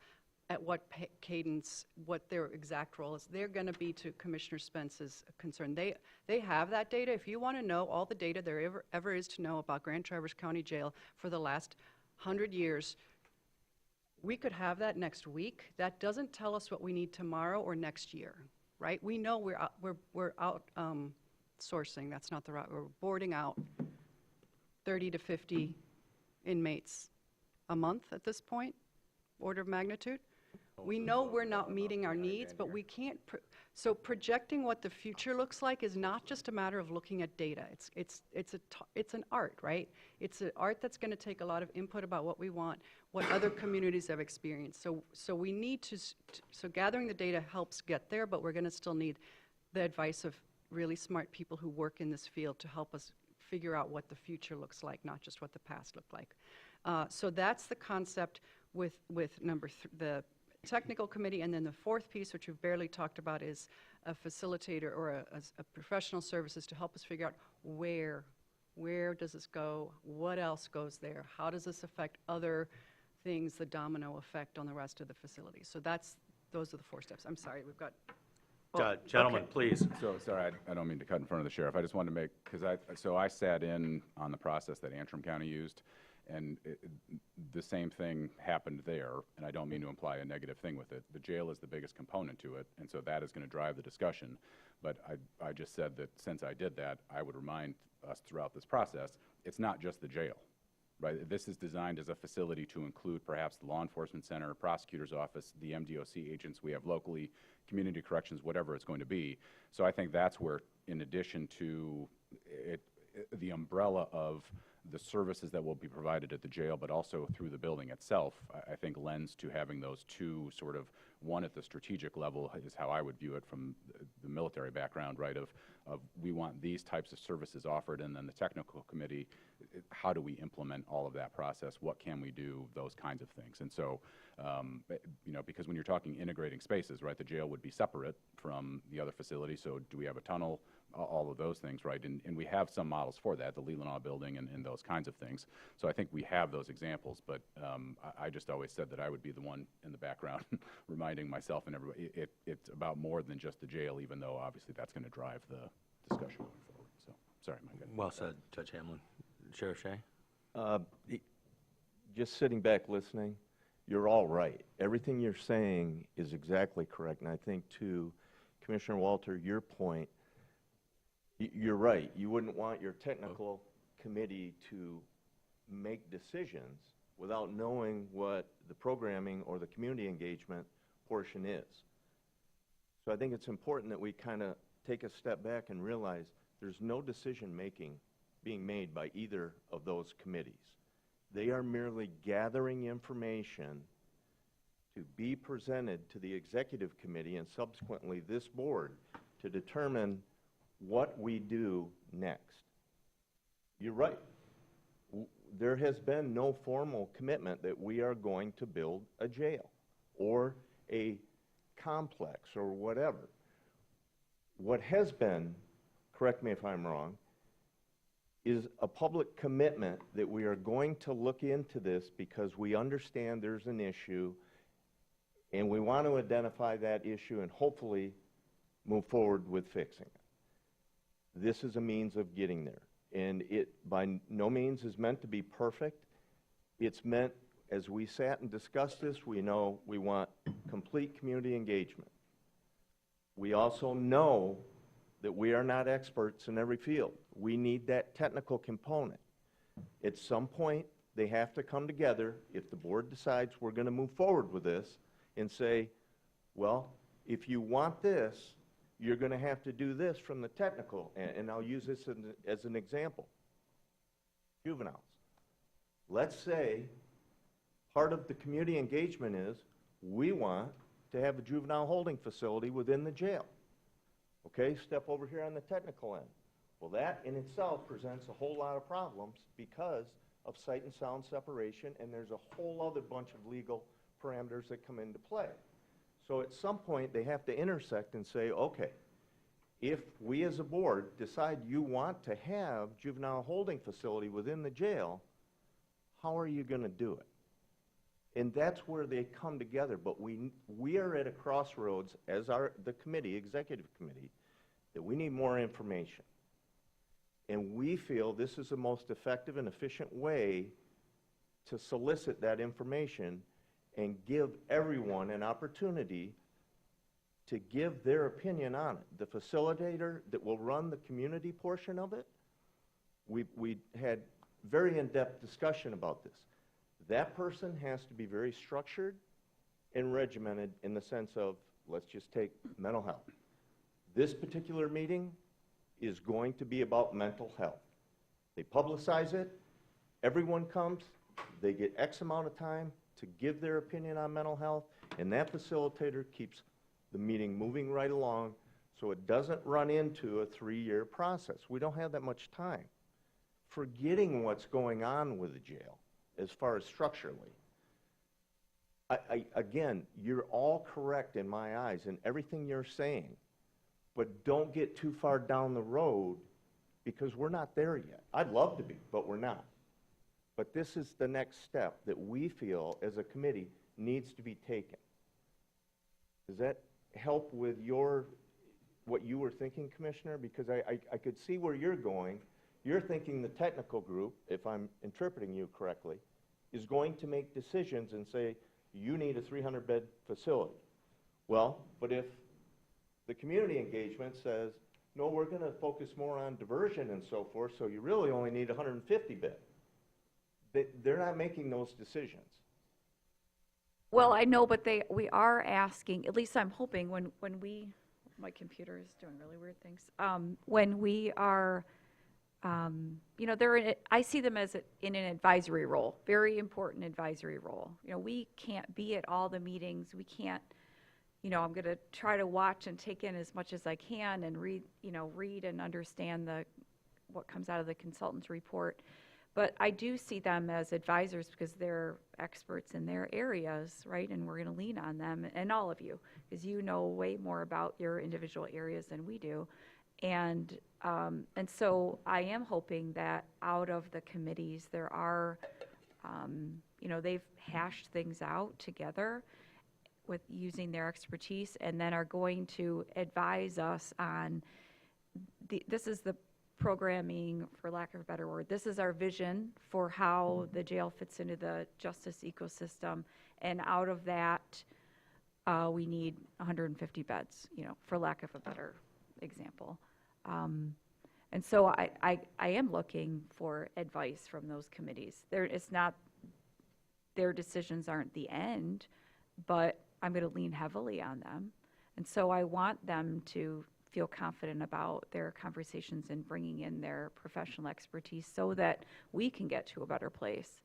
At what cadence, what their exact role is. They're going to be, to Commissioner Spence's concern. They have that data. If you want to know all the data there ever is to know about Grand Traverse County Jail for the last 100 years, we could have that next week. That doesn't tell us what we need tomorrow or next year, right? We know we're out sourcing. That's not the right. We're boarding out 30 to 50 inmates a month at this point, order of magnitude. We know we're not meeting our needs, but we can't. So projecting what the future looks like is not just a matter of looking at data. It's an art, right? It's an art that's going to take a lot of input about what we want, what other communities have experienced. So we need to. So gathering the data helps get there, but we're going to still need the advice of really smart people who work in this field to help us figure out what the future looks like, not just what the past looked like. So that's the concept with the technical committee, and then the fourth piece, which we've barely talked about, is a facilitator or a professional services to help us figure out where does this go, what else goes there, how does this affect other things, the domino effect on the rest of the facility. So those are the 4 steps. I'm sorry, we've got. Gentlemen, okay. please. So, sorry, I don't mean to cut in front of the sheriff. I just wanted to make, because I sat in on the process that Antrim County used, and the same thing happened there, and I don't mean to imply a negative thing with it. The jail is the biggest component to it, and so that is going to drive the discussion. But I just said that since I did that, I would remind us throughout this process, it's not just the jail. right? This is designed as a facility to include perhaps the law enforcement center, prosecutor's office, the MDOC agents we have locally, community corrections, whatever it's going to be. So I think that's where, in addition to the umbrella of the services that will be provided at the jail, but also through the building itself, I think lends to having those two sort of, one at the strategic level is how I would view it from the military background, right, of we want these types of services offered, and then the technical committee, how do we implement all of that process? What can we do? Those kinds of things. And so, you know, because when you're talking integrating spaces, right, the jail would be separate from the other facility, so do we have a tunnel? All of those things, right? And we have some models for that, the Leelanau building and those kinds of things. So I think we have those examples, but I just always said that I would be the one in the background reminding myself and everybody, it's about more than just the jail, even though obviously that's going to drive the discussion going forward. So, sorry, Mike. Well said, Judge Hamlin. Sheriff Shea? Just sitting back listening, you're all right. Everything you're saying is exactly correct. And I think to Commissioner Walter, your point, you're right. You wouldn't want your technical committee to make decisions without knowing what the programming or the community engagement portion is. So I think it's important that we kind of take a step back and realize there's no decision-making being made by either of those committees. They are merely gathering information to be presented to the executive committee and subsequently this board to determine what we do next. You're right. There has been no formal commitment that we are going to build a jail or a complex or whatever. What has been, correct me if I'm wrong, is a public commitment that we are going to look into this because we understand there's an issue and we want to identify that issue and hopefully move forward with fixing it. This is a means of getting there. And it by no means is meant to be perfect. It's meant, as we sat and discussed this, we know we want complete community engagement. We also know that we are not experts in every field. We need that technical component. At some point, they have to come together if the board decides we're going to move forward with this and say, well, if you want this, you're going to have to do this from the technical, and I'll use this as an example. Juveniles. Let's say part of the community engagement is we want to have a juvenile holding facility within the jail. Okay, step over here on the technical end. Well, that in itself presents a whole lot of problems because of sight and sound separation, and there's a whole other bunch of legal parameters that come into play. So at some point, they have to intersect and say, okay, if we as a board decide you want to have juvenile holding facility within the jail, how are you going to do it? And that's where they come together. But we are at a crossroads as the committee, executive committee, that we need more information. And we feel this is the most effective and efficient way to solicit that information and give everyone an opportunity to give their opinion on it. The facilitator that will run the community portion of it, we had very in-depth discussion about this. That person has to be very structured and regimented in the sense of, let's just take mental health. This particular meeting is going to be about mental health. They publicize it, everyone comes, they get X amount of time to give their opinion on mental health, and that facilitator keeps the meeting moving right along so it doesn't run into a 3-year process. We don't have that much time. Forgetting what's going on with the jail as far as structurally. Again, you're all correct in my eyes in everything you're saying, but don't get too far down the road because we're not there yet. I'd love to be, but we're not. But this is the next step that we feel as a committee needs to be taken. Does that help with what you were thinking, Commissioner? Because I could see where you're going. You're thinking the technical group, if I'm interpreting you correctly, is going to make decisions and say, you need a 300-bed facility. Well, but if the community engagement says, no, we're going to focus more on diversion and so forth, so you really only need 150 bed. They're not making those decisions. Well, I know, but we are asking, at least I'm hoping, when we, my computer is doing really weird things. When we are, I see them as in an advisory role, very important advisory role. We can't be at all the meetings. We can't, I'm going to try to watch and take in as much as I can and read and understand what comes out of the consultant's report. But I do see them as advisors because they're experts in their areas, right? And we're going to lean on them and all of you, because you know way more about your individual areas than we do. And so I am hoping that out of the committees, there are, they've hashed things out together with using their expertise, and then are going to advise us on, this is the programming, for lack of a better word, this is our vision for how the jail fits into the justice ecosystem, and out of that, we need 150 beds, for lack of a better example. And so I am looking for advice from those committees. It's not, their decisions aren't the end, but I'm going to lean heavily on them. And so I want them to feel confident about their conversations and bringing in their professional expertise so that we can get to a better place.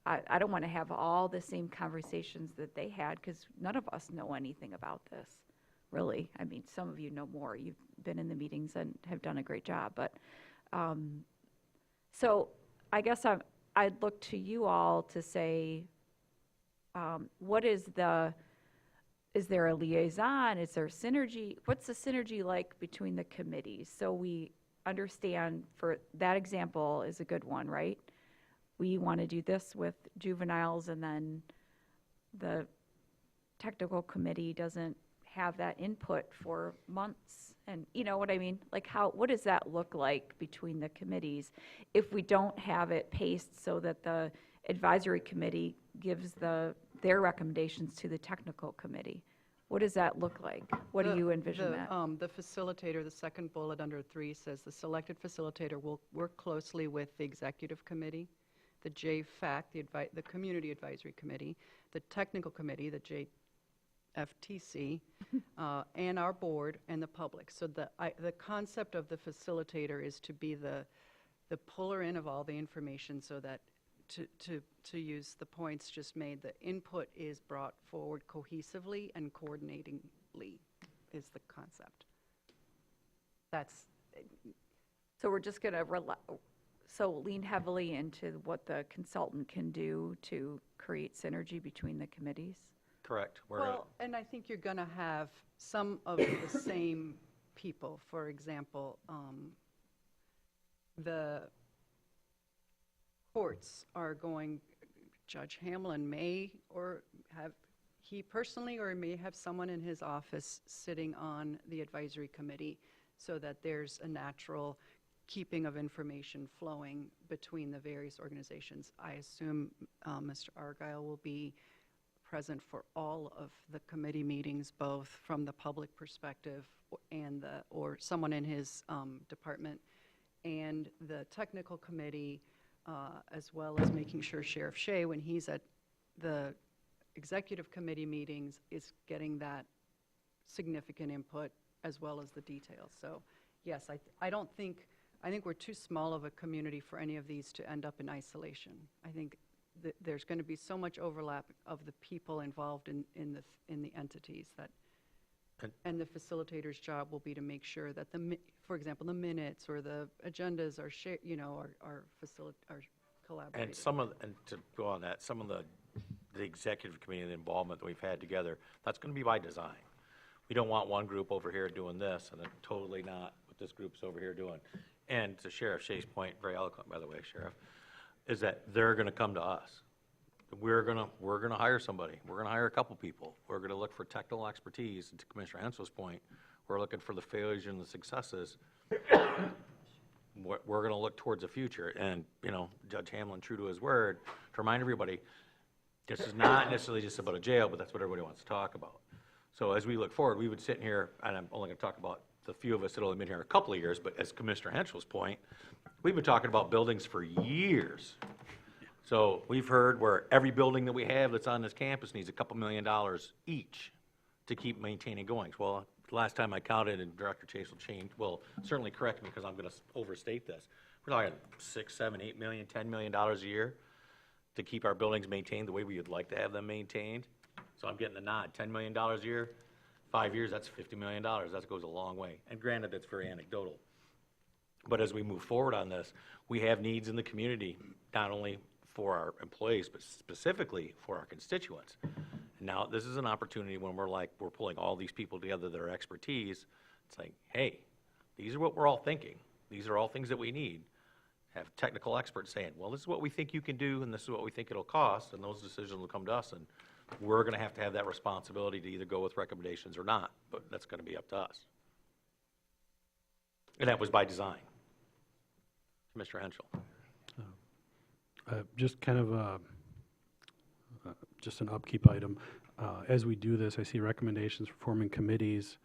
I don't want to have all the same conversations that they had, because none of us know anything about this, really. I mean, some of you know more. You've been in the meetings and have done a great job. But so I guess I'd look to you all to say, is there a liaison? Is there synergy? What's the synergy like between the committees? So we understand, for that example is a good one, right? We want to do this with juveniles, and then the technical committee doesn't have that input for months. And you know what I mean? Like what does that look like between the committees if we don't have it paced so that the advisory committee gives their recommendations to the technical committee? What does that look like? What do you envision that? The facilitator, the second bullet under 3 says the selected facilitator will work closely with the executive committee, the JFAC, the community advisory committee, the technical committee, the JFTC, and our board and the public. So the concept of the facilitator is to be the puller in of all the information, so that to use the points just made, the input is brought forward cohesively and coordinatingly is the concept. So we're just going to lean heavily into what the consultant can do to create synergy between the committees? Correct. And I think you're going to have some of the same people. For example, the courts are going, Judge Hamlin may he personally or may have someone in his office sitting on the advisory committee, so that there's a natural keeping of information flowing between the various organizations. I assume Mr. Argyle will be present for all of the committee meetings, both from the public perspective and or someone in his department, and the technical committee, as well as making sure Sheriff Shea, when he's at the executive committee meetings, is getting that significant input as well as the details. So yes, I think we're too small of a community for any of these to end up in isolation. I think there's going to be so much overlap of the people involved in the entities and the facilitator's job will be to make sure that for example, the minutes or the agendas are shared, are collaborated. And to go on that, some of the executive committee and the involvement that we've had together, that's going to be by design. We don't want one group over here doing this and then totally not what this group's over here doing. And to Sheriff Shea's point, very eloquent, by the way, Sheriff, is that they're going to come to us. We're gonna hire somebody. We're gonna hire a couple people. We're gonna look for technical expertise. And to Commissioner Hensel's point, we're looking for the failures and the successes. We're gonna look towards the future. And Judge Hamlin, true to his word, to remind everybody, this is not necessarily just about a jail, but that's what everybody wants to talk about. So as we look forward, we would sit in here, and I'm only gonna talk about the few of us that have only been here a couple of years, but as Commissioner Hensel's point, we've been talking about buildings for years. So we've heard where every building that we have that's on this campus needs a couple $1 million each to keep maintaining going. Well, the last time I counted, and Director Chase will certainly correct me because I'm gonna overstate this. We're talking 6, 7, 8 million, $10 million a year to keep our buildings maintained the way we would like to have them maintained. So I'm getting a nod, $10 million a year, 5 years, that's $50 million. That goes a long way. And granted, that's very anecdotal. But as we move forward on this, we have needs in the community, not only for our employees, but specifically for our constituents. And now, this is an opportunity when we're pulling all these people together, their expertise. It's like, hey, these are what we're all thinking. These are all things that we need. Have technical experts saying, well, this is what we think you can do, and this is what we think it'll cost, and those decisions will come to us, and we're gonna have that responsibility to either go with recommendations or not, but that's gonna be up to us. And that was by design. Mr. Henschel. Just kind of just an upkeep item. As we do this, I see recommendations for forming committees.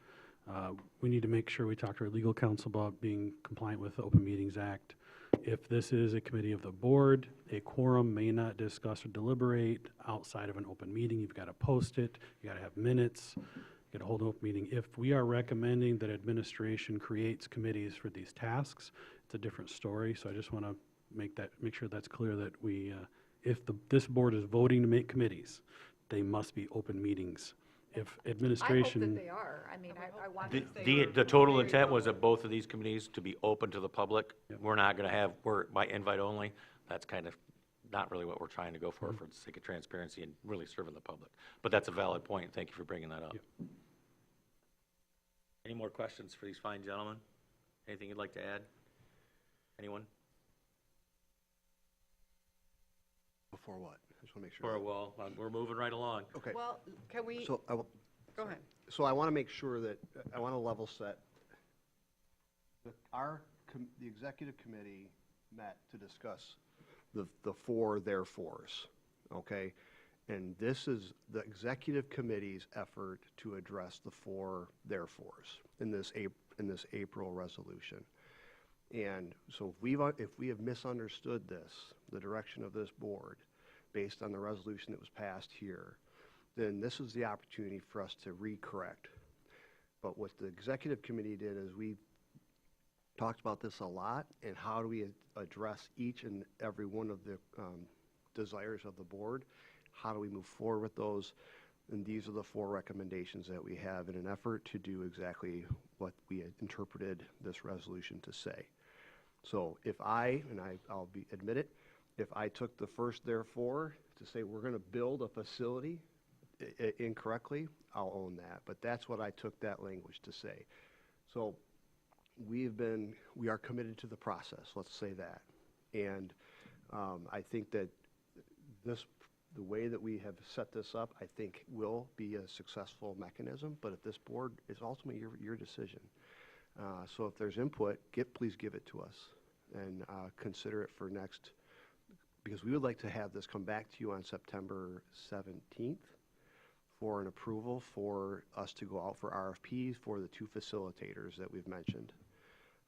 We need to make sure we talk to our legal counsel about being compliant with the Open Meetings Act. If this is a committee of the board, a quorum may not discuss or deliberate outside of an open meeting. You've got to post it, you got to have minutes, you got to hold an open meeting. If we are recommending that administration creates committees for these tasks, it's a different story. So I just want to make sure that's clear that we, if this board is voting to make committees, they must be open meetings. If administration. I hope that they are. I mean, I want The, them to stay. the total intent was that both of these committees to be open to the public. We're not gonna have, we're by invite only. That's kind of not really what we're trying to go for the sake of transparency and really serving the public. But that's a valid point. Thank you for bringing that up. Yep. Any more questions for these fine gentlemen? Anything you'd like to add? Anyone? Before what? I just want to make Or, sure. well, we're moving right along. Okay. Well, can we, So go ahead. So I want to make sure that, I want to level set. The executive committee met to discuss the four therefores, okay? And this is the executive committee's effort to address the four therefores in this April resolution. And so if we have misunderstood this, the direction of this board, based on the resolution that was passed here, then this is the opportunity for us to recorrect. But what the executive committee did is we talked about this a lot, and how do we address each and every one of the desires of the board? How do we move forward with those? And these are the four recommendations that we have in an effort to do exactly what we had interpreted this resolution to say. So if I'll admit it, if I took the first therefore to say we're going to build a facility incorrectly, I'll own that. But that's what I took that language to say. So we are committed to the process, let's say that. And I think that the way that we have set this up, I think will be a successful mechanism. But at this board, it's ultimately your decision. So if there's input, please give it to us and consider it for next, because we would like to have this come back to you on September 17th for an approval for us to go out for RFPs for the two facilitators that we've mentioned.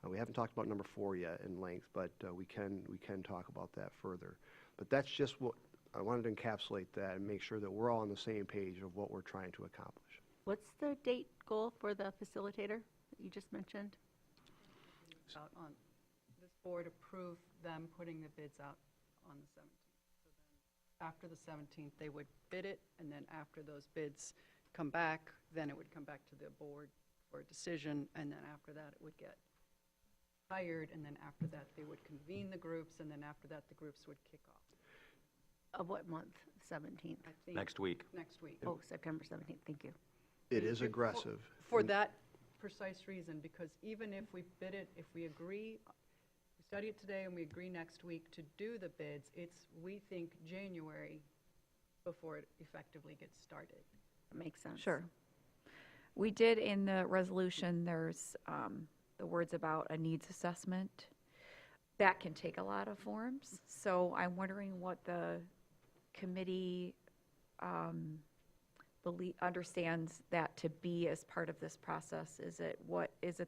We haven't talked about number 4 yet in length, but we can talk about that further. But that's just what I wanted to encapsulate that and make sure that we're all on the same page of what we're trying to accomplish. What's the date goal for the facilitator that you just mentioned? Out on, this board approved them putting the bids out on the 17th. So then after the 17th, they would bid it, and then after those bids come back, then it would come back to the board for a decision, and then after that, it would get hired, and then after that, they would convene the groups, and then after that, the groups would kick off. Of what month? 17th? I think Next week. next week. Oh, September 17th, thank you. It is aggressive. For that precise reason, because even if we bid it, if we agree, we study it today and we agree next week to do the bids, we think January before it effectively gets started. That makes sense. Sure. We did in the resolution, there's the words about a needs assessment. That can take a lot of forms. So I'm wondering what the committee understands that to be as part of this process. Is it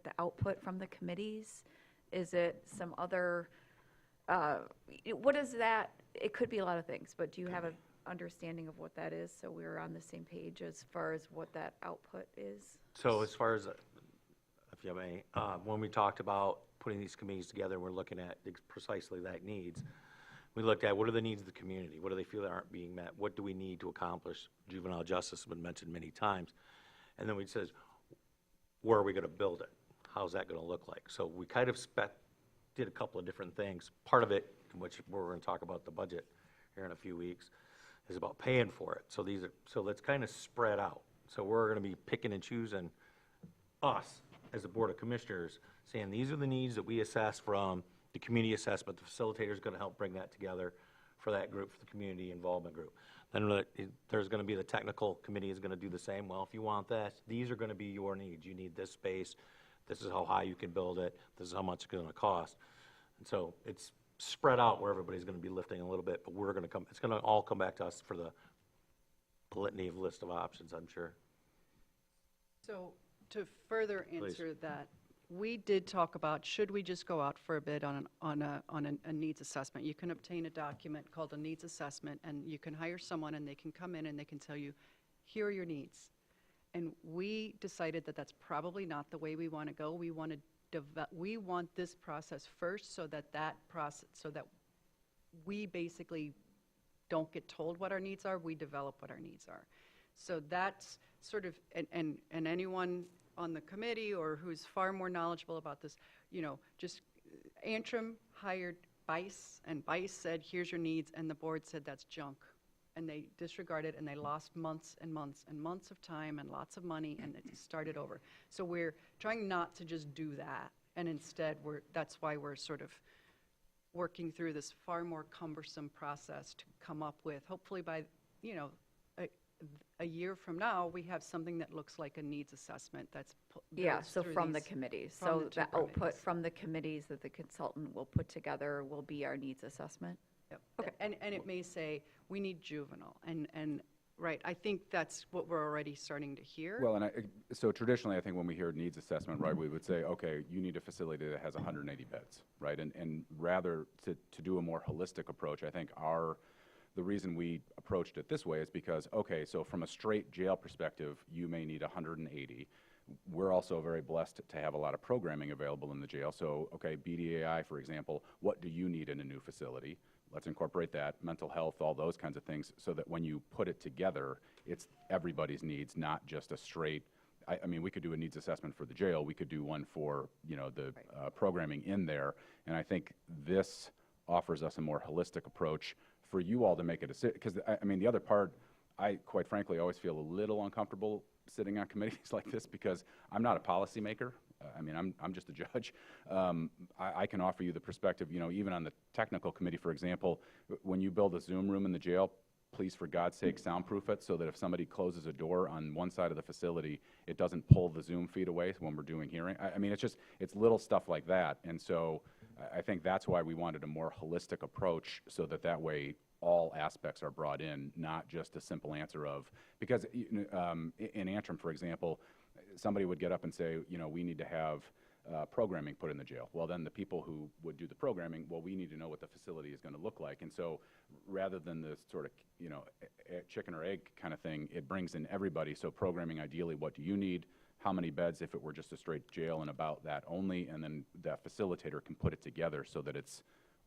the output from the committees? Is it some other what is that? It could be a lot of things, but do you have an understanding of what that is? So we're on the same page as far as what that output is? So as far as, if you have any, when we talked about putting these committees together, we're looking at precisely that needs. We looked at what are the needs of the community? What do they feel that aren't being met? What do we need to accomplish? Juvenile justice has been mentioned many times. And then we says, where are we going to build it? How's that going to look like? So we kind of did a couple of different things. Part of it, which we're going to talk about the budget here in a few weeks, is about paying for it. So let's kind of spread out. So we're going to be picking and choosing, us as a Board of Commissioners, saying these are the needs that we assess from the community assessment. The facilitator is going to help bring that together for that group, for the community involvement group. Then there's going to be the technical committee is going to do the same. Well, if you want this, these are going to be your needs. You need this space. This is how high you can build it. This is how much it's going to cost. And so it's spread out where everybody's going to be lifting a little bit, but we're going to come, it's going to all come back to us for the litany of list of options, I'm sure. So to further Please. answer that, we did talk about, should we just go out for a bid on a needs assessment? You can obtain a document called a needs assessment, and you can hire someone, and they can come in and they can tell you, here are your needs. And we decided that that's probably not the way we want to go. We want this process first, so that we basically don't get told what our needs are. We develop what our needs are. So that's sort of, and anyone on the committee or who's far more knowledgeable about this, just Antrim hired BICE, and BICE said, here's your needs, and the board said that's junk. And they disregarded, and they lost months and months and months of time and lots of money, and it started over. So we're trying not to just do that, and instead that's why we're sort of working through this far more cumbersome process to come up with, hopefully by, a year from now, we have something that looks like a needs assessment that's Yeah, goes so through from the these- committees. from So the two the output committees. from the committees that the consultant will put together will be our needs assessment? Yep. Okay. And it may say, we need juvenile, and, right, I think that's what we're already starting to hear. Well, so traditionally, I think when we hear needs assessment, right, we would say, okay, you need a facility that has 180 beds, right? And rather to do a more holistic approach, I think the reason we approached it this way is because, okay, so from a straight jail perspective, you may need 180. We're also very blessed to have a lot of programming available in the jail. So, okay, BDAI, for example, what do you need in a new facility? Let's incorporate that, mental health, all those kinds of things, so that when you put it together, it's everybody's needs, not just a straight, I mean, we could do a needs assessment for the jail. We could do one for, the programming in there. And I think this offers us a more holistic approach for you all to make a decision. Because, I mean, the other part, I quite frankly always feel a little uncomfortable sitting on committees like this because I'm not a policymaker. I mean, I'm just a judge. I can offer you the perspective, even on the technical committee, for example, when you build a Zoom room in the jail, please, for God's sake, soundproof it so that if somebody closes a door on one side of the facility, it doesn't pull the Zoom feed away when we're doing hearing. I mean, it's little stuff like that. And so I think that's why we wanted a more holistic approach so that way all aspects are brought in, not just a simple answer of, because in Antrim, for example, somebody would get up and say, we need to have programming put in the jail. Well, then the people who would do the programming, well, we need to know what the facility is going to look like. And so rather than the sort of, chicken or egg kind of thing, it brings in everybody. So programming, ideally, what do you need? How many beds if it were just a straight jail and about that only? And then that facilitator can put it together so that it's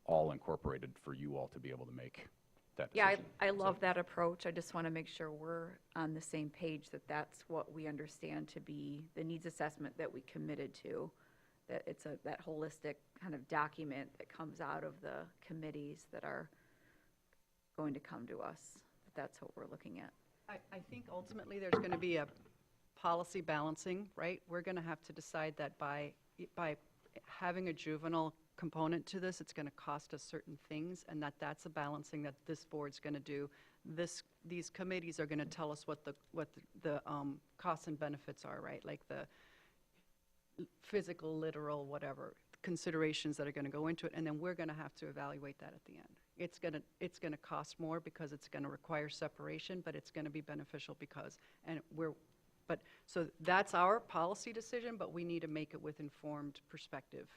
all incorporated for you all to be able to make that Yeah, decision. I love that approach. I just want to make sure we're on the same page, that that's what we understand to be the needs assessment that we committed to, that it's that holistic kind of document that comes out of the committees that are going to come to us. That's what we're looking at. I think ultimately there's going to be a policy balancing, right? We're going to have to decide that by having a juvenile component to this, it's going to cost us certain things, and that's a balancing that this board's going to do. These committees are going to tell us what the costs and benefits are, right? Like the physical, literal, whatever considerations that are going to go into it, and then we're going to have to evaluate that at the end. It's going to cost more because it's going to require separation, but it's going to be beneficial so that's our policy decision, but we need to make it with informed perspective.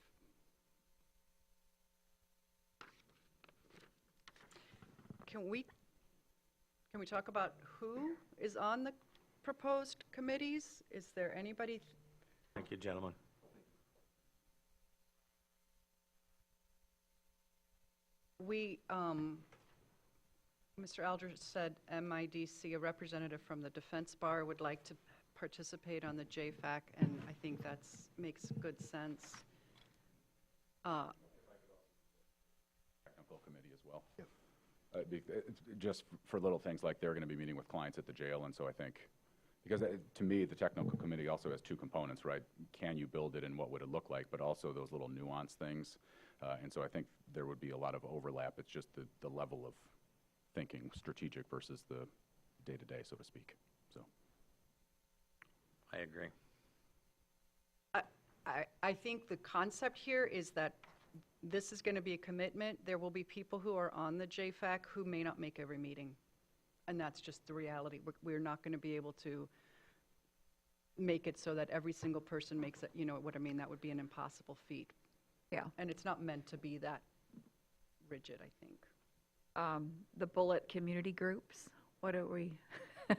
can we talk about who is on the proposed committees? Is there anybody? Thank you, gentlemen. We, Mr. Aldridge said MIDC, a representative from the Defense Bar, would like to participate on the JFAC, and I think that's, makes good sense. Technical committee as well. Just for little things like they're going to be meeting with clients at the jail, and so I think, because to me, the technical committee also has two components, right? Can you build it and what would it look like, but also those little nuance things. And so I think there would be a lot of overlap. It's just the level of thinking, strategic versus the day-to-day, so to speak. So I agree. I think the concept here is that this is going to be a commitment. There will be people who are on the JFAC who may not make every meeting. And that's just the reality. We're not going to be able to make it so that every single person makes it, you know what I mean? That would be an impossible feat. Yeah. And it's not meant to be that rigid, I think. The bullet community groups, what are we? Yeah,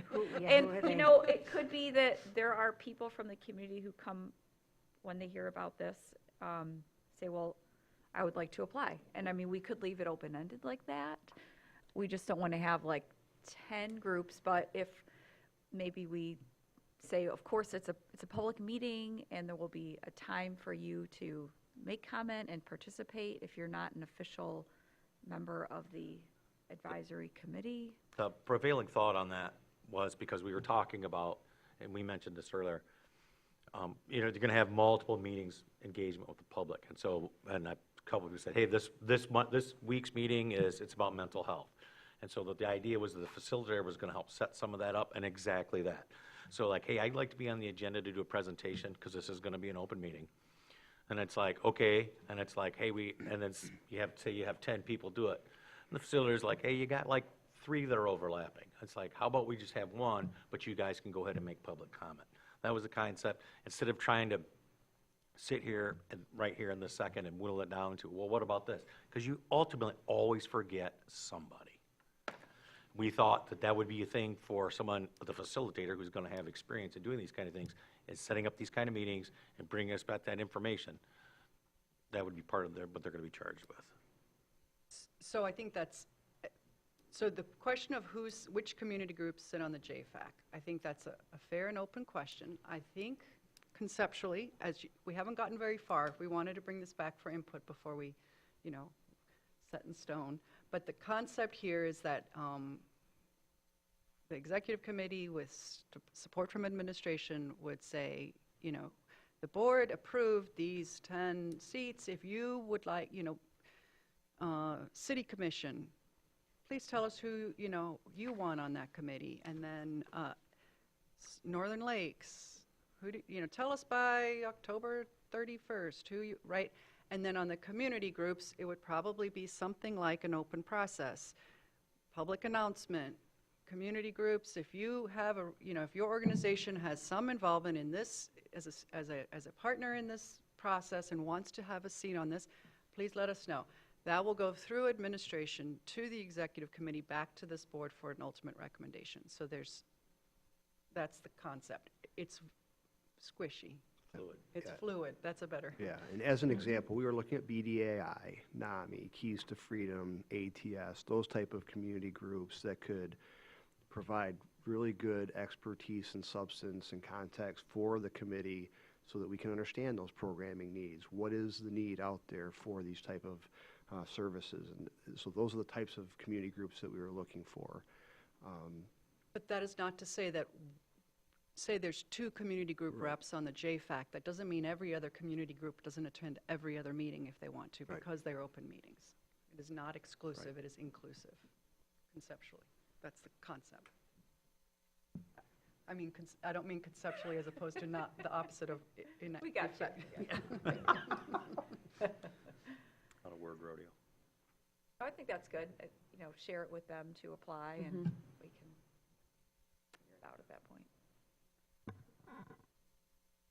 who are And, they? you know, it could be that there are people from the community who come, when they hear about this, say, well, I would like to apply. And I mean, we could leave it open-ended like that. We just don't want to have like 10 groups, but if maybe we say, of course, it's a public meeting, and there will be a time for you to make comment and participate if you're not an official member of the advisory committee. The prevailing thought on that was because we were talking about, and we mentioned this earlier, you know, you're going to have multiple meetings, engagement with the public. And so, and a couple of you said, hey, this week's meeting it's about mental health. And so the idea was that the facilitator was going to help set some of that up, and exactly that. So like, hey, I'd like to be on the agenda to do a presentation because this is going to be an open meeting. And it's like, okay. And it's like, hey, and then you have 10 people do it. And the facilitator's like, hey, you got like 3 that are overlapping. It's like, how about we just have 1, but you guys can go ahead and make public comment. That was the concept. Instead of trying to sit here and right here in this second and whittle it down to, well, what about this? Because you ultimately always forget somebody. We thought that would be a thing for someone, the facilitator, who's going to have experience in doing these kind of things, is setting up these kind of meetings and bringing us back that information. That would be part of what they're going to be charged with. So I think that's, so the question of which community groups sit on the JFAC, I think that's a fair and open question. I think conceptually, we haven't gotten very far. We wanted to bring this back for input before we, you know, set in stone. But the concept here is that the executive committee with support from administration would say, you know, the board approved these 10 seats. If you would like, you know, city commission, please tell us who, you know, you want on that committee. And then Northern Lakes, you know, tell us by October 31st who you, right? And then on the community groups, it would probably be something like an open process. Public announcement, community groups, if you have a, you know, if your organization has some involvement in this as a partner in this process and wants to have a seat on this, please let us know. That will go through administration to the executive committee back to this board for an ultimate recommendation. So that's the concept. It's squishy. Fluid. It's Yeah. fluid. That's a better. Yeah, and as an example, we were looking at BDAI, NAMI, Keys to Freedom, ATS, those type of community groups that could provide really good expertise and substance and context for the committee so that we can understand those programming needs. What is the need out there for these type of services? And so those are the types of community groups that we were looking for. But that is not to say that, say there's 2 community group reps on the JFAC. That doesn't mean every other community group doesn't attend every other meeting if they want to, because they're open meetings. It is not exclusive, it is inclusive, conceptually. That's the concept. I mean, I don't mean conceptually as opposed to not the opposite of We got you. Not a word rodeo. I think that's good. You know, share it with them to apply, and we can figure it out at that point.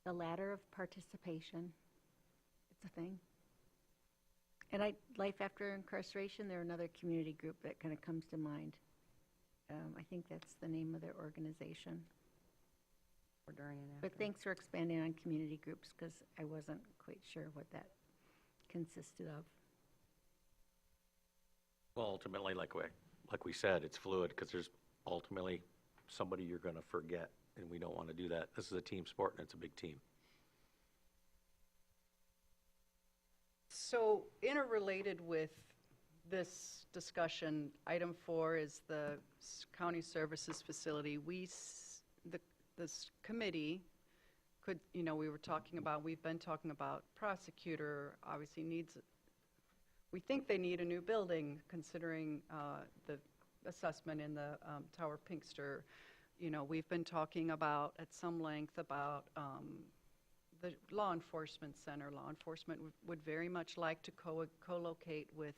The ladder of participation, it's a thing. And Life After Incarceration, they're another community group that kind of comes to mind. I think that's the name of their organization. Or during and after. But thanks for expanding on community groups, because I wasn't quite sure what that consisted of. Well, ultimately, like we said, it's fluid because there's ultimately somebody you're going to forget, and we don't want to do that. This is a team sport, and it's a big team. So interrelated with this discussion, item 4 is the county services facility. This committee could, you know, we've been talking about prosecutor obviously we think they need a new building considering the assessment in the Tower Pinkster. You know, we've been talking about at some length about the law enforcement center. Law enforcement would very much like to co-locate with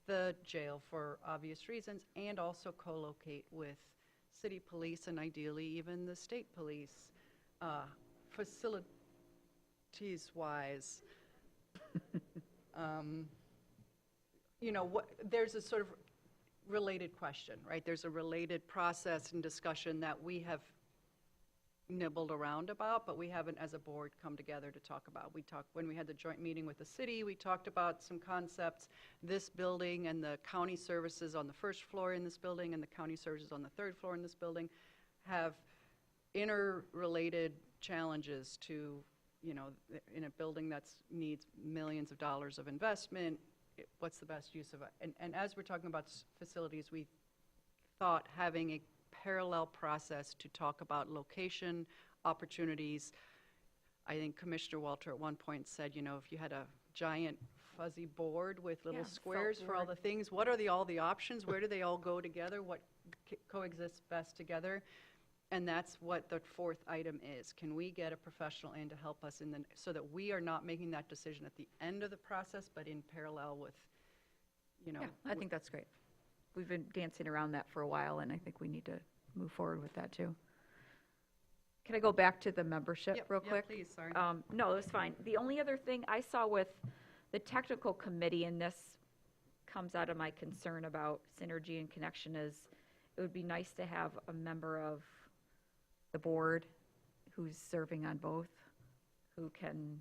the jail for obvious reasons, and also co-locate with city police and ideally even the state police. Facilities-wise, you know, there's a sort of related question, right? There's a related process and discussion that we have nibbled around about, but we haven't as a board come together to talk about. When we had the joint meeting with the city, we talked about some concepts. This building and the county services on the first floor in this building and the county services on the third floor in this building have interrelated challenges to, you know, in a building that needs millions of dollars of investment, what's the best use of it? And as we're talking about facilities, we thought having a parallel process to talk about location opportunities. I think Commissioner Walter at one point said, you know, if you had a giant fuzzy board with little squares for all the things, what are all the options? Where do they all go together? What coexists best together? And that's what the 4th item is. Can we get a professional in to help us so that we are not making that decision at the end of the process, but in parallel with, you know. Yeah, I think that's great. We've been dancing around that for a while, and I think we need to move forward with that, too. Can I go back to the membership real quick? Please, sorry. No, it's fine. The only other thing I saw with the technical committee, and this comes out of my concern about synergy and connection, is it would be nice to have a member of the board who's serving on both, who can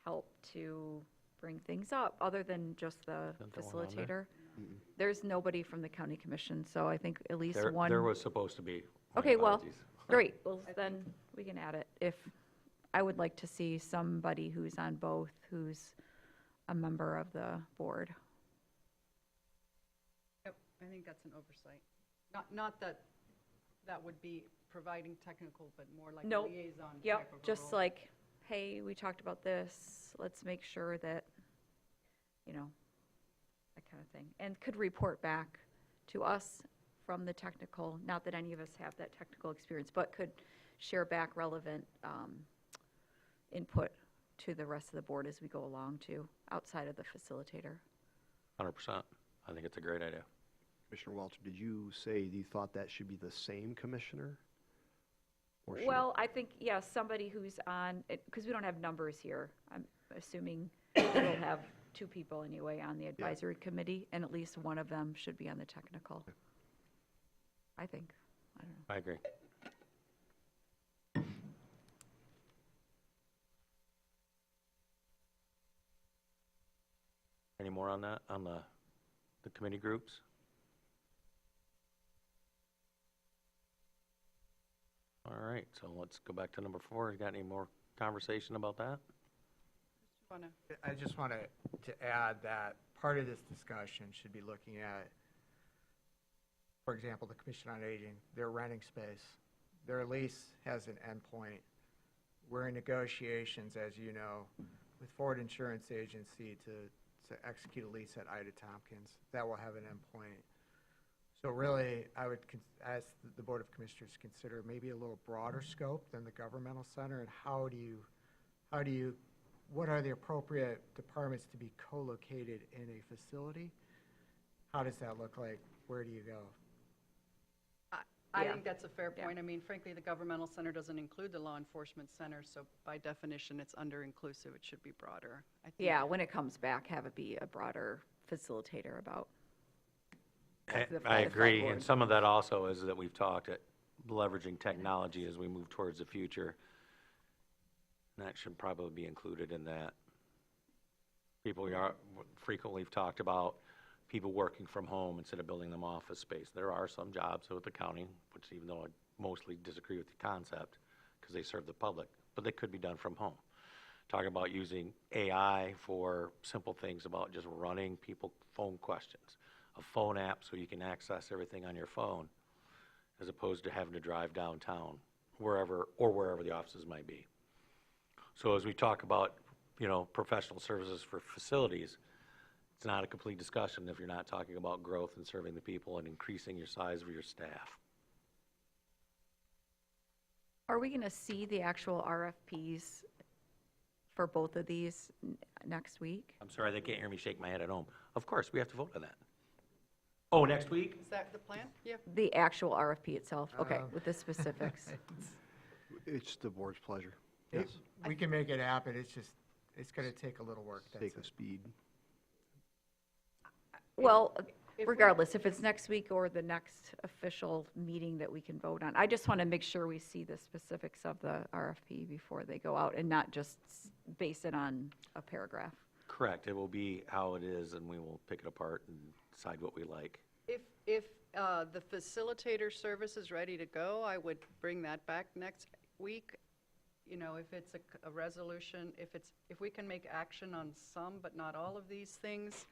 help to bring things up, other than just the facilitator. There's nobody from the county commission, so I think at least one. There was supposed to be. My Okay, well, apologies. great. Well, then we can add it. I would like to see somebody who's on both, who's a member of the board. Yep, I think that's an oversight. Not that that would be providing technical, but more like a liaison type of a Just role. like, hey, we talked about this, let's make sure that, you know, that kind of thing. And could report back to us from the technical, not that any of us have that technical experience, but could share back relevant input to the rest of the board as we go along too, outside of the facilitator. 100%. I think it's a great idea. Commissioner Walter, did you say you thought that should be the same commissioner? Or should Well, I think, yeah, somebody who's on, because we don't have numbers here. I'm assuming we'll have 2 people anyway on the advisory committee, and at least one of them should be on the technical. I think. I don't know. I agree. Any more on that, on the committee groups? All right, so let's go back to number 4. You got any more conversation about that? I just want to add that part of this discussion should be looking at, for example, the Commission on Aging, their renting space. Their lease has an endpoint. We're in negotiations, as you know, with Ford Insurance Agency to execute a lease at Ida Tompkins. That will have an endpoint. So really, I would ask the Board of Commissioners to consider maybe a little broader scope than the governmental center, and what are the appropriate departments to be co-located in a facility? How does that look like? Where do you go? I Yeah. think that's a fair Yeah. point. I mean, frankly, the governmental center doesn't include the law enforcement center, so by definition, it's under-inclusive. It should be broader. I think. Yeah, when it comes back, have it be a broader facilitator about. the- I the agree, board. and some of that also is that we've talked at leveraging technology as we move towards the future. And that should probably be included in that. People are, frequently have talked about people working from home instead of building them office space. There are some jobs with the county, which even though I mostly disagree with the concept, because they serve the public, but they could be done from home. Talking about using AI for simple things about just running people phone questions, a phone app so you can access everything on your phone, as opposed to having to drive downtown, wherever the offices might be. So as we talk about, professional services for facilities, it's not a complete discussion if you're not talking about growth and serving the people and increasing your size of your staff. Are we going to see the actual RFPs for both of these next week? I'm sorry, they can't hear me shake my head at home. Of course, we have to vote on that. Oh, next week? Is that the plan? Yeah. The actual RFP itself, okay, with the specifics. It's the board's pleasure. It- Yes. We can make it happen, it's gonna take a little work, that's Take the it. speed. Well, If we- regardless, if it's next week or the next official meeting that we can vote on, I just want to make sure we see the specifics of the RFP before they go out and not just base it on a paragraph. Correct, it will be how it is, and we will pick it apart and decide what we like. If the facilitator service is ready to go, I would bring that back next week. If it's a resolution, if we can make action on some but not all of these things,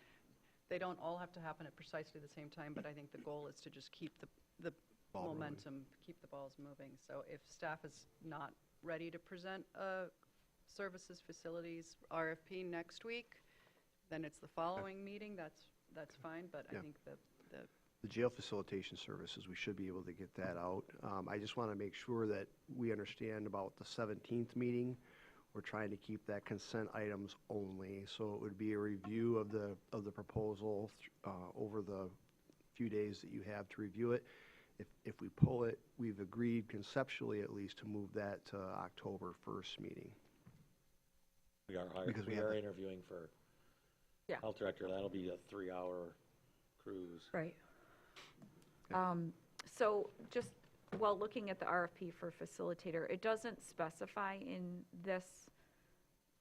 they don't all have to happen at precisely the same time, but I think the goal is to just keep the Ball rolling. momentum, keep the balls moving. So if staff is not ready to present a services facilities RFP next week, then it's the following meeting, that's fine, but I Yeah. think the The jail facilitation services, we should be able to get that out. I just want to make sure that we understand about the 17th meeting. We're trying to keep that consent items only, so it would be a review of the proposal over the few days that you have to review it. If we pull it, we've agreed conceptually at least to move that to October 1st meeting. We are Because we have the- interviewing for Yeah. health director, that'll be a 3-hour cruise. Right. So just while looking at the RFP for facilitator, it doesn't specify in this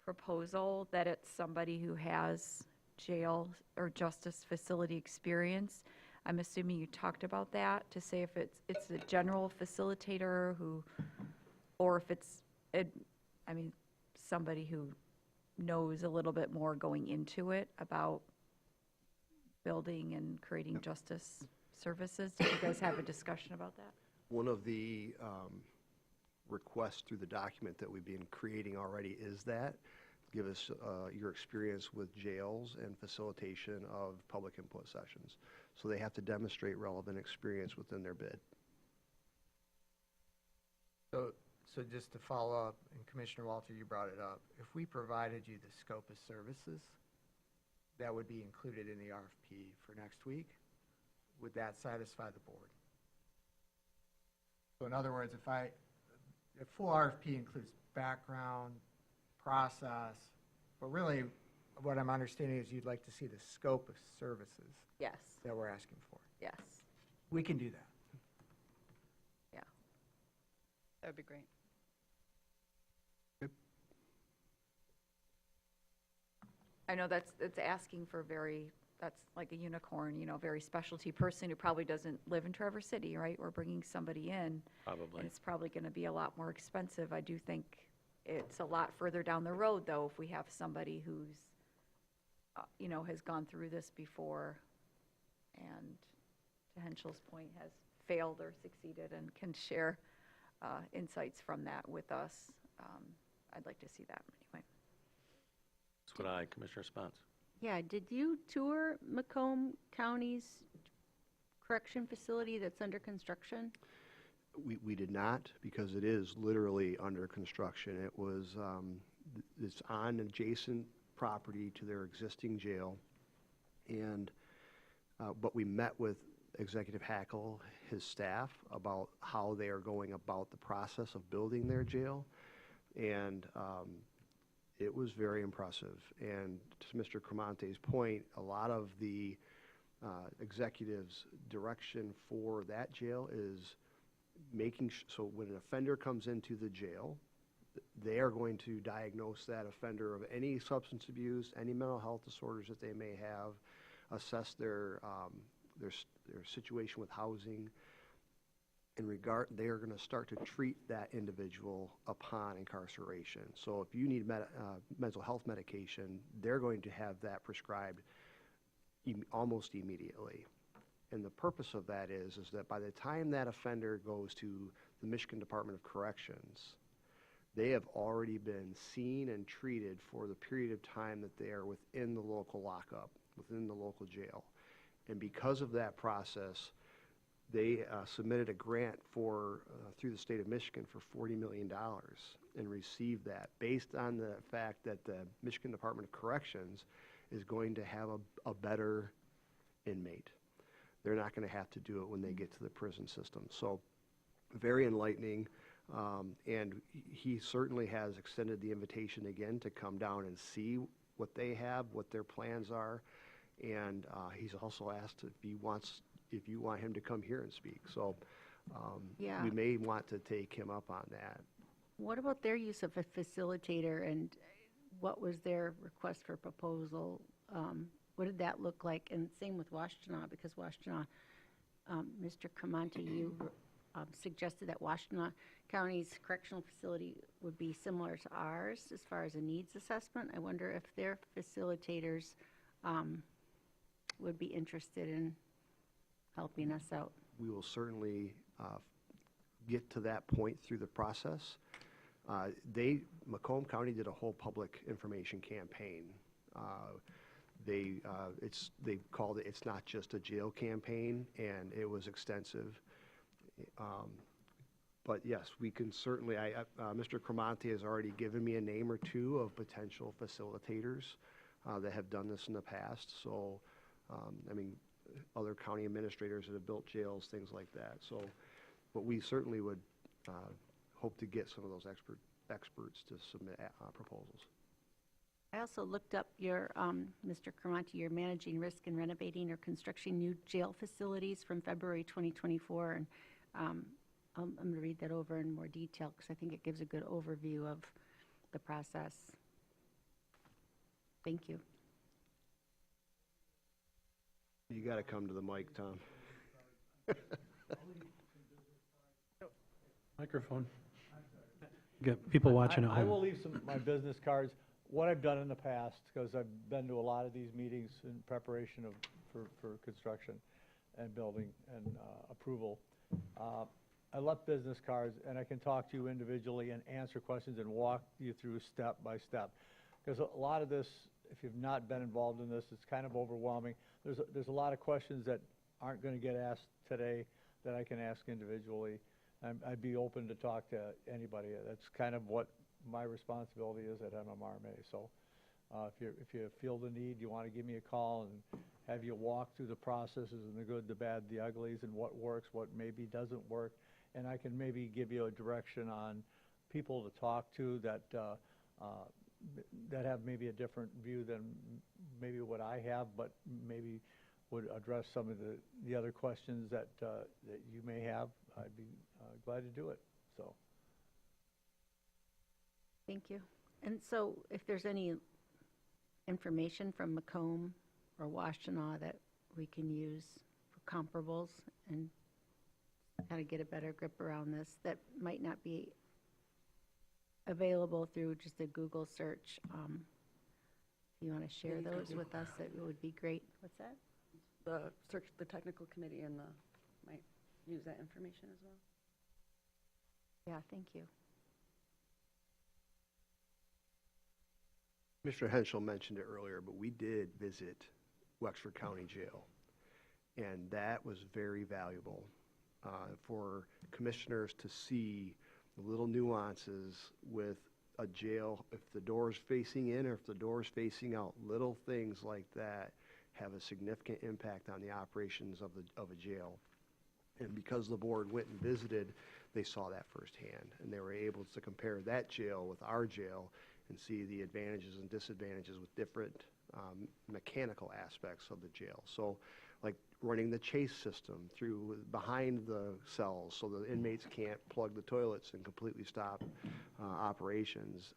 proposal that it's somebody who has jail or justice facility experience. I'm assuming you talked about that to say if it's a general facilitator or if it's, somebody who knows a little bit more going into it about building and creating justice services. Did you guys have a discussion about that? One of the requests through the document that we've been creating already is that. Give us your experience with jails and facilitation of public input sessions. So they have to demonstrate relevant experience within their bid. So just to follow up, and Commissioner Walter, you brought it up, if we provided you the scope of services, that would be included in the RFP for next week, would that satisfy the board? So in other words, if full RFP includes background, process, but really what I'm understanding is you'd like to see the scope of services Yes, that we're asking for. yes, We can do that. yeah. that would be great. I know it's asking for that's like a unicorn, very specialty person who probably doesn't live in Traverse City, right? We're bringing somebody in. Probably. And it's probably going to be a lot more expensive. I do think it's a lot further down the road, though, if we have somebody who's, has gone through this before and, to Henschel's point, has failed or succeeded and can share insights from that with us. I'd like to see that anyway. That's what I, Commissioner Spence. Yeah, did you tour Macomb County's correction facility that's under construction? We did not, because it is literally under construction. It was, it's on adjacent property to their existing jail. And, but we met with Executive Hackle, his staff, about how they are going about the process of building their jail. And it was very impressive. And to Mr. Cremonte's point, a lot of the executives' direction for that jail is making, so when an offender comes into the jail, they are going to diagnose that offender of any substance abuse, any mental health disorders that they may have, assess their situation with housing. They are going to start to treat that individual upon incarceration. So if you need mental health medication, they're going to have that prescribed almost immediately. And the purpose of that is that by the time that offender goes to the Michigan Department of Corrections, they have already been seen and treated for the period of time that they are within the local lockup, within the local jail. And because of that process, they submitted a grant through the state of Michigan for $40 million and received that based on the fact that the Michigan Department of Corrections is going to have a better inmate. They're not going to have to do it when they get to the prison system. So very enlightening. And he certainly has extended the invitation again to come down and see what they have, what their plans are. And he's also asked if you want him to come here and speak. So Yeah. we may want to take him up on that. What about their use of a facilitator, and what was their request for proposal? What did that look like? And same with Washtenaw, because Washtenaw, Mr. Cremonte, you suggested that Washtenaw County's correctional facility would be similar to ours as far as a needs assessment. I wonder if their facilitators would be interested in helping us out. We will certainly get to that point through the process. Macomb County did a whole public information campaign. They called it "It's Not Just a Jail" campaign, and it was extensive. But yes, we can certainly, Mr. Cremonte has already given me a name or two of potential facilitators that have done this in the past. So, other county administrators that have built jails, things like that. So, but we certainly would hope to get some of those experts to submit proposals. I also looked up your, Mr. Cremonte, your managing risk and renovating or constructing new jail facilities from February 2024. And I'm going to read that over in more detail because I think it gives a good overview of the process. Thank you. You got to come to the mic, Tom. Microphone. Get people watching at home. I will leave my business cards. What I've done in the past, because I've been to a lot of these meetings in preparation for construction and building and approval. I left business cards, and I can talk to you individually and answer questions and walk you through step by step. Because a lot of this, if you've not been involved in this, it's kind of overwhelming. There's a lot of questions that aren't going to get asked today that I can ask individually. I'd be open to talk to anybody. That's kind of what my responsibility is at MMRMA. So if you feel the need, you want to give me a call and have you walk through the processes and the good, the bad, the uglies, and what works, what maybe doesn't work. And I can maybe give you a direction on people to talk to that that have maybe a different view than maybe what I have, but maybe would address some of the other questions that you may have. I'd be glad to do it. So. Thank you. And so if there's any information from Macomb or Washtenaw that we can use for comparables and kind of get a better grip around this that might not be available through just a Google search, if you want to share those with us, that would be great. What's that? The technical committee and might use that information as well. Yeah, thank you. Mr. Henschel mentioned it earlier, but we did visit Wexford County Jail, and that was very valuable for commissioners to see the little nuances with a jail, if the door's facing in or if the door's facing out, little things like that have a significant impact on the operations of a jail. And because the board went and visited, they saw that firsthand, and they were able to compare that jail with our jail and see the advantages and disadvantages with different mechanical aspects of the jail. So, like running the chase system through behind the cells so the inmates can't plug the toilets and completely stop operations.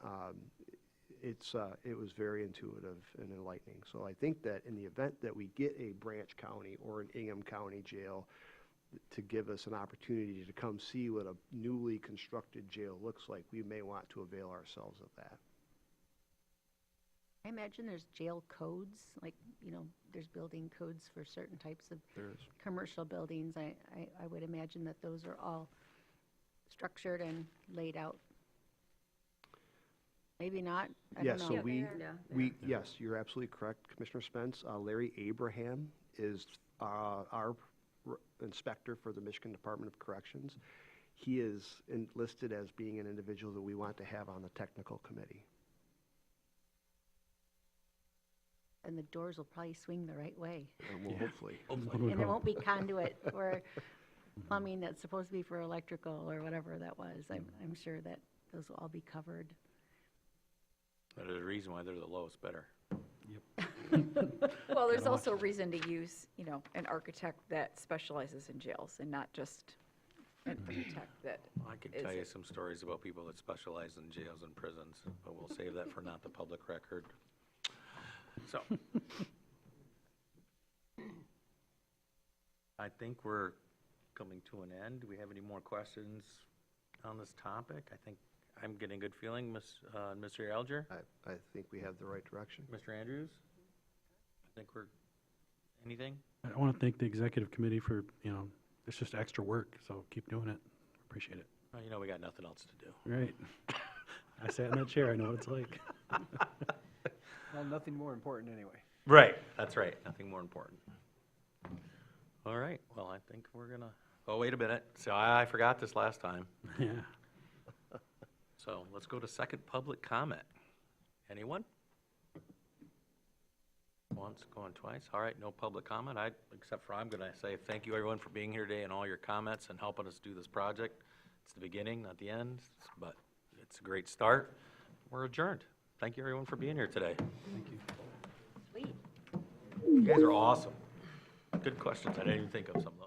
It was very intuitive and enlightening. So I think that in the event that we get a Branch County or an Ingham County jail to give us an opportunity to come see what a newly constructed jail looks like, we may want to avail ourselves of that. I imagine there's jail codes, like, there's building codes for certain types of There is. commercial buildings. I would imagine that those are all structured and laid out. Maybe not, I don't Yes, know. so Yeah, yes, you're absolutely correct, Commissioner Spence. Larry Abraham is our inspector for the Michigan Department of Corrections. He is listed as being an individual that we want to have on the technical committee. And the doors will probably swing the right way. Well, hopefully. And there won't be conduit or plumbing that's supposed to be for electrical or whatever that was. I'm sure that those will all be covered. But there's a reason why they're the lowest bidder. Well, there's also reason to use, an architect that specializes in jails and not just an architect that I could is tell you some stories about people that specialize in jails and prisons, but we'll save that for not the public record. So, I think we're coming to an end. Do we have any more questions on this topic? I think I'm getting a good feeling, Mr. Alger. I think we have the right direction. Mr. Andrews? I think we're, anything? I want to thank the executive committee for, it's just extra work, so keep doing it. Appreciate it. Well, we got nothing else to do. Right. I sat in that chair, I know what it's like. Well, nothing more important anyway. Right, that's right. Nothing more important. All right, well, I think we're gonna, oh, wait a minute. So I forgot this last time. Yeah. So let's go to second public comment. Anyone? Once, going twice. All right, no public comment. Except for I'm gonna say thank you everyone for being here today and all your comments and helping us do this project. It's the beginning, not the end, but it's a great start. We're adjourned. Thank you everyone for being here today. Thank you. Sweet. You guys are awesome. Good questions. I didn't even think of some of those.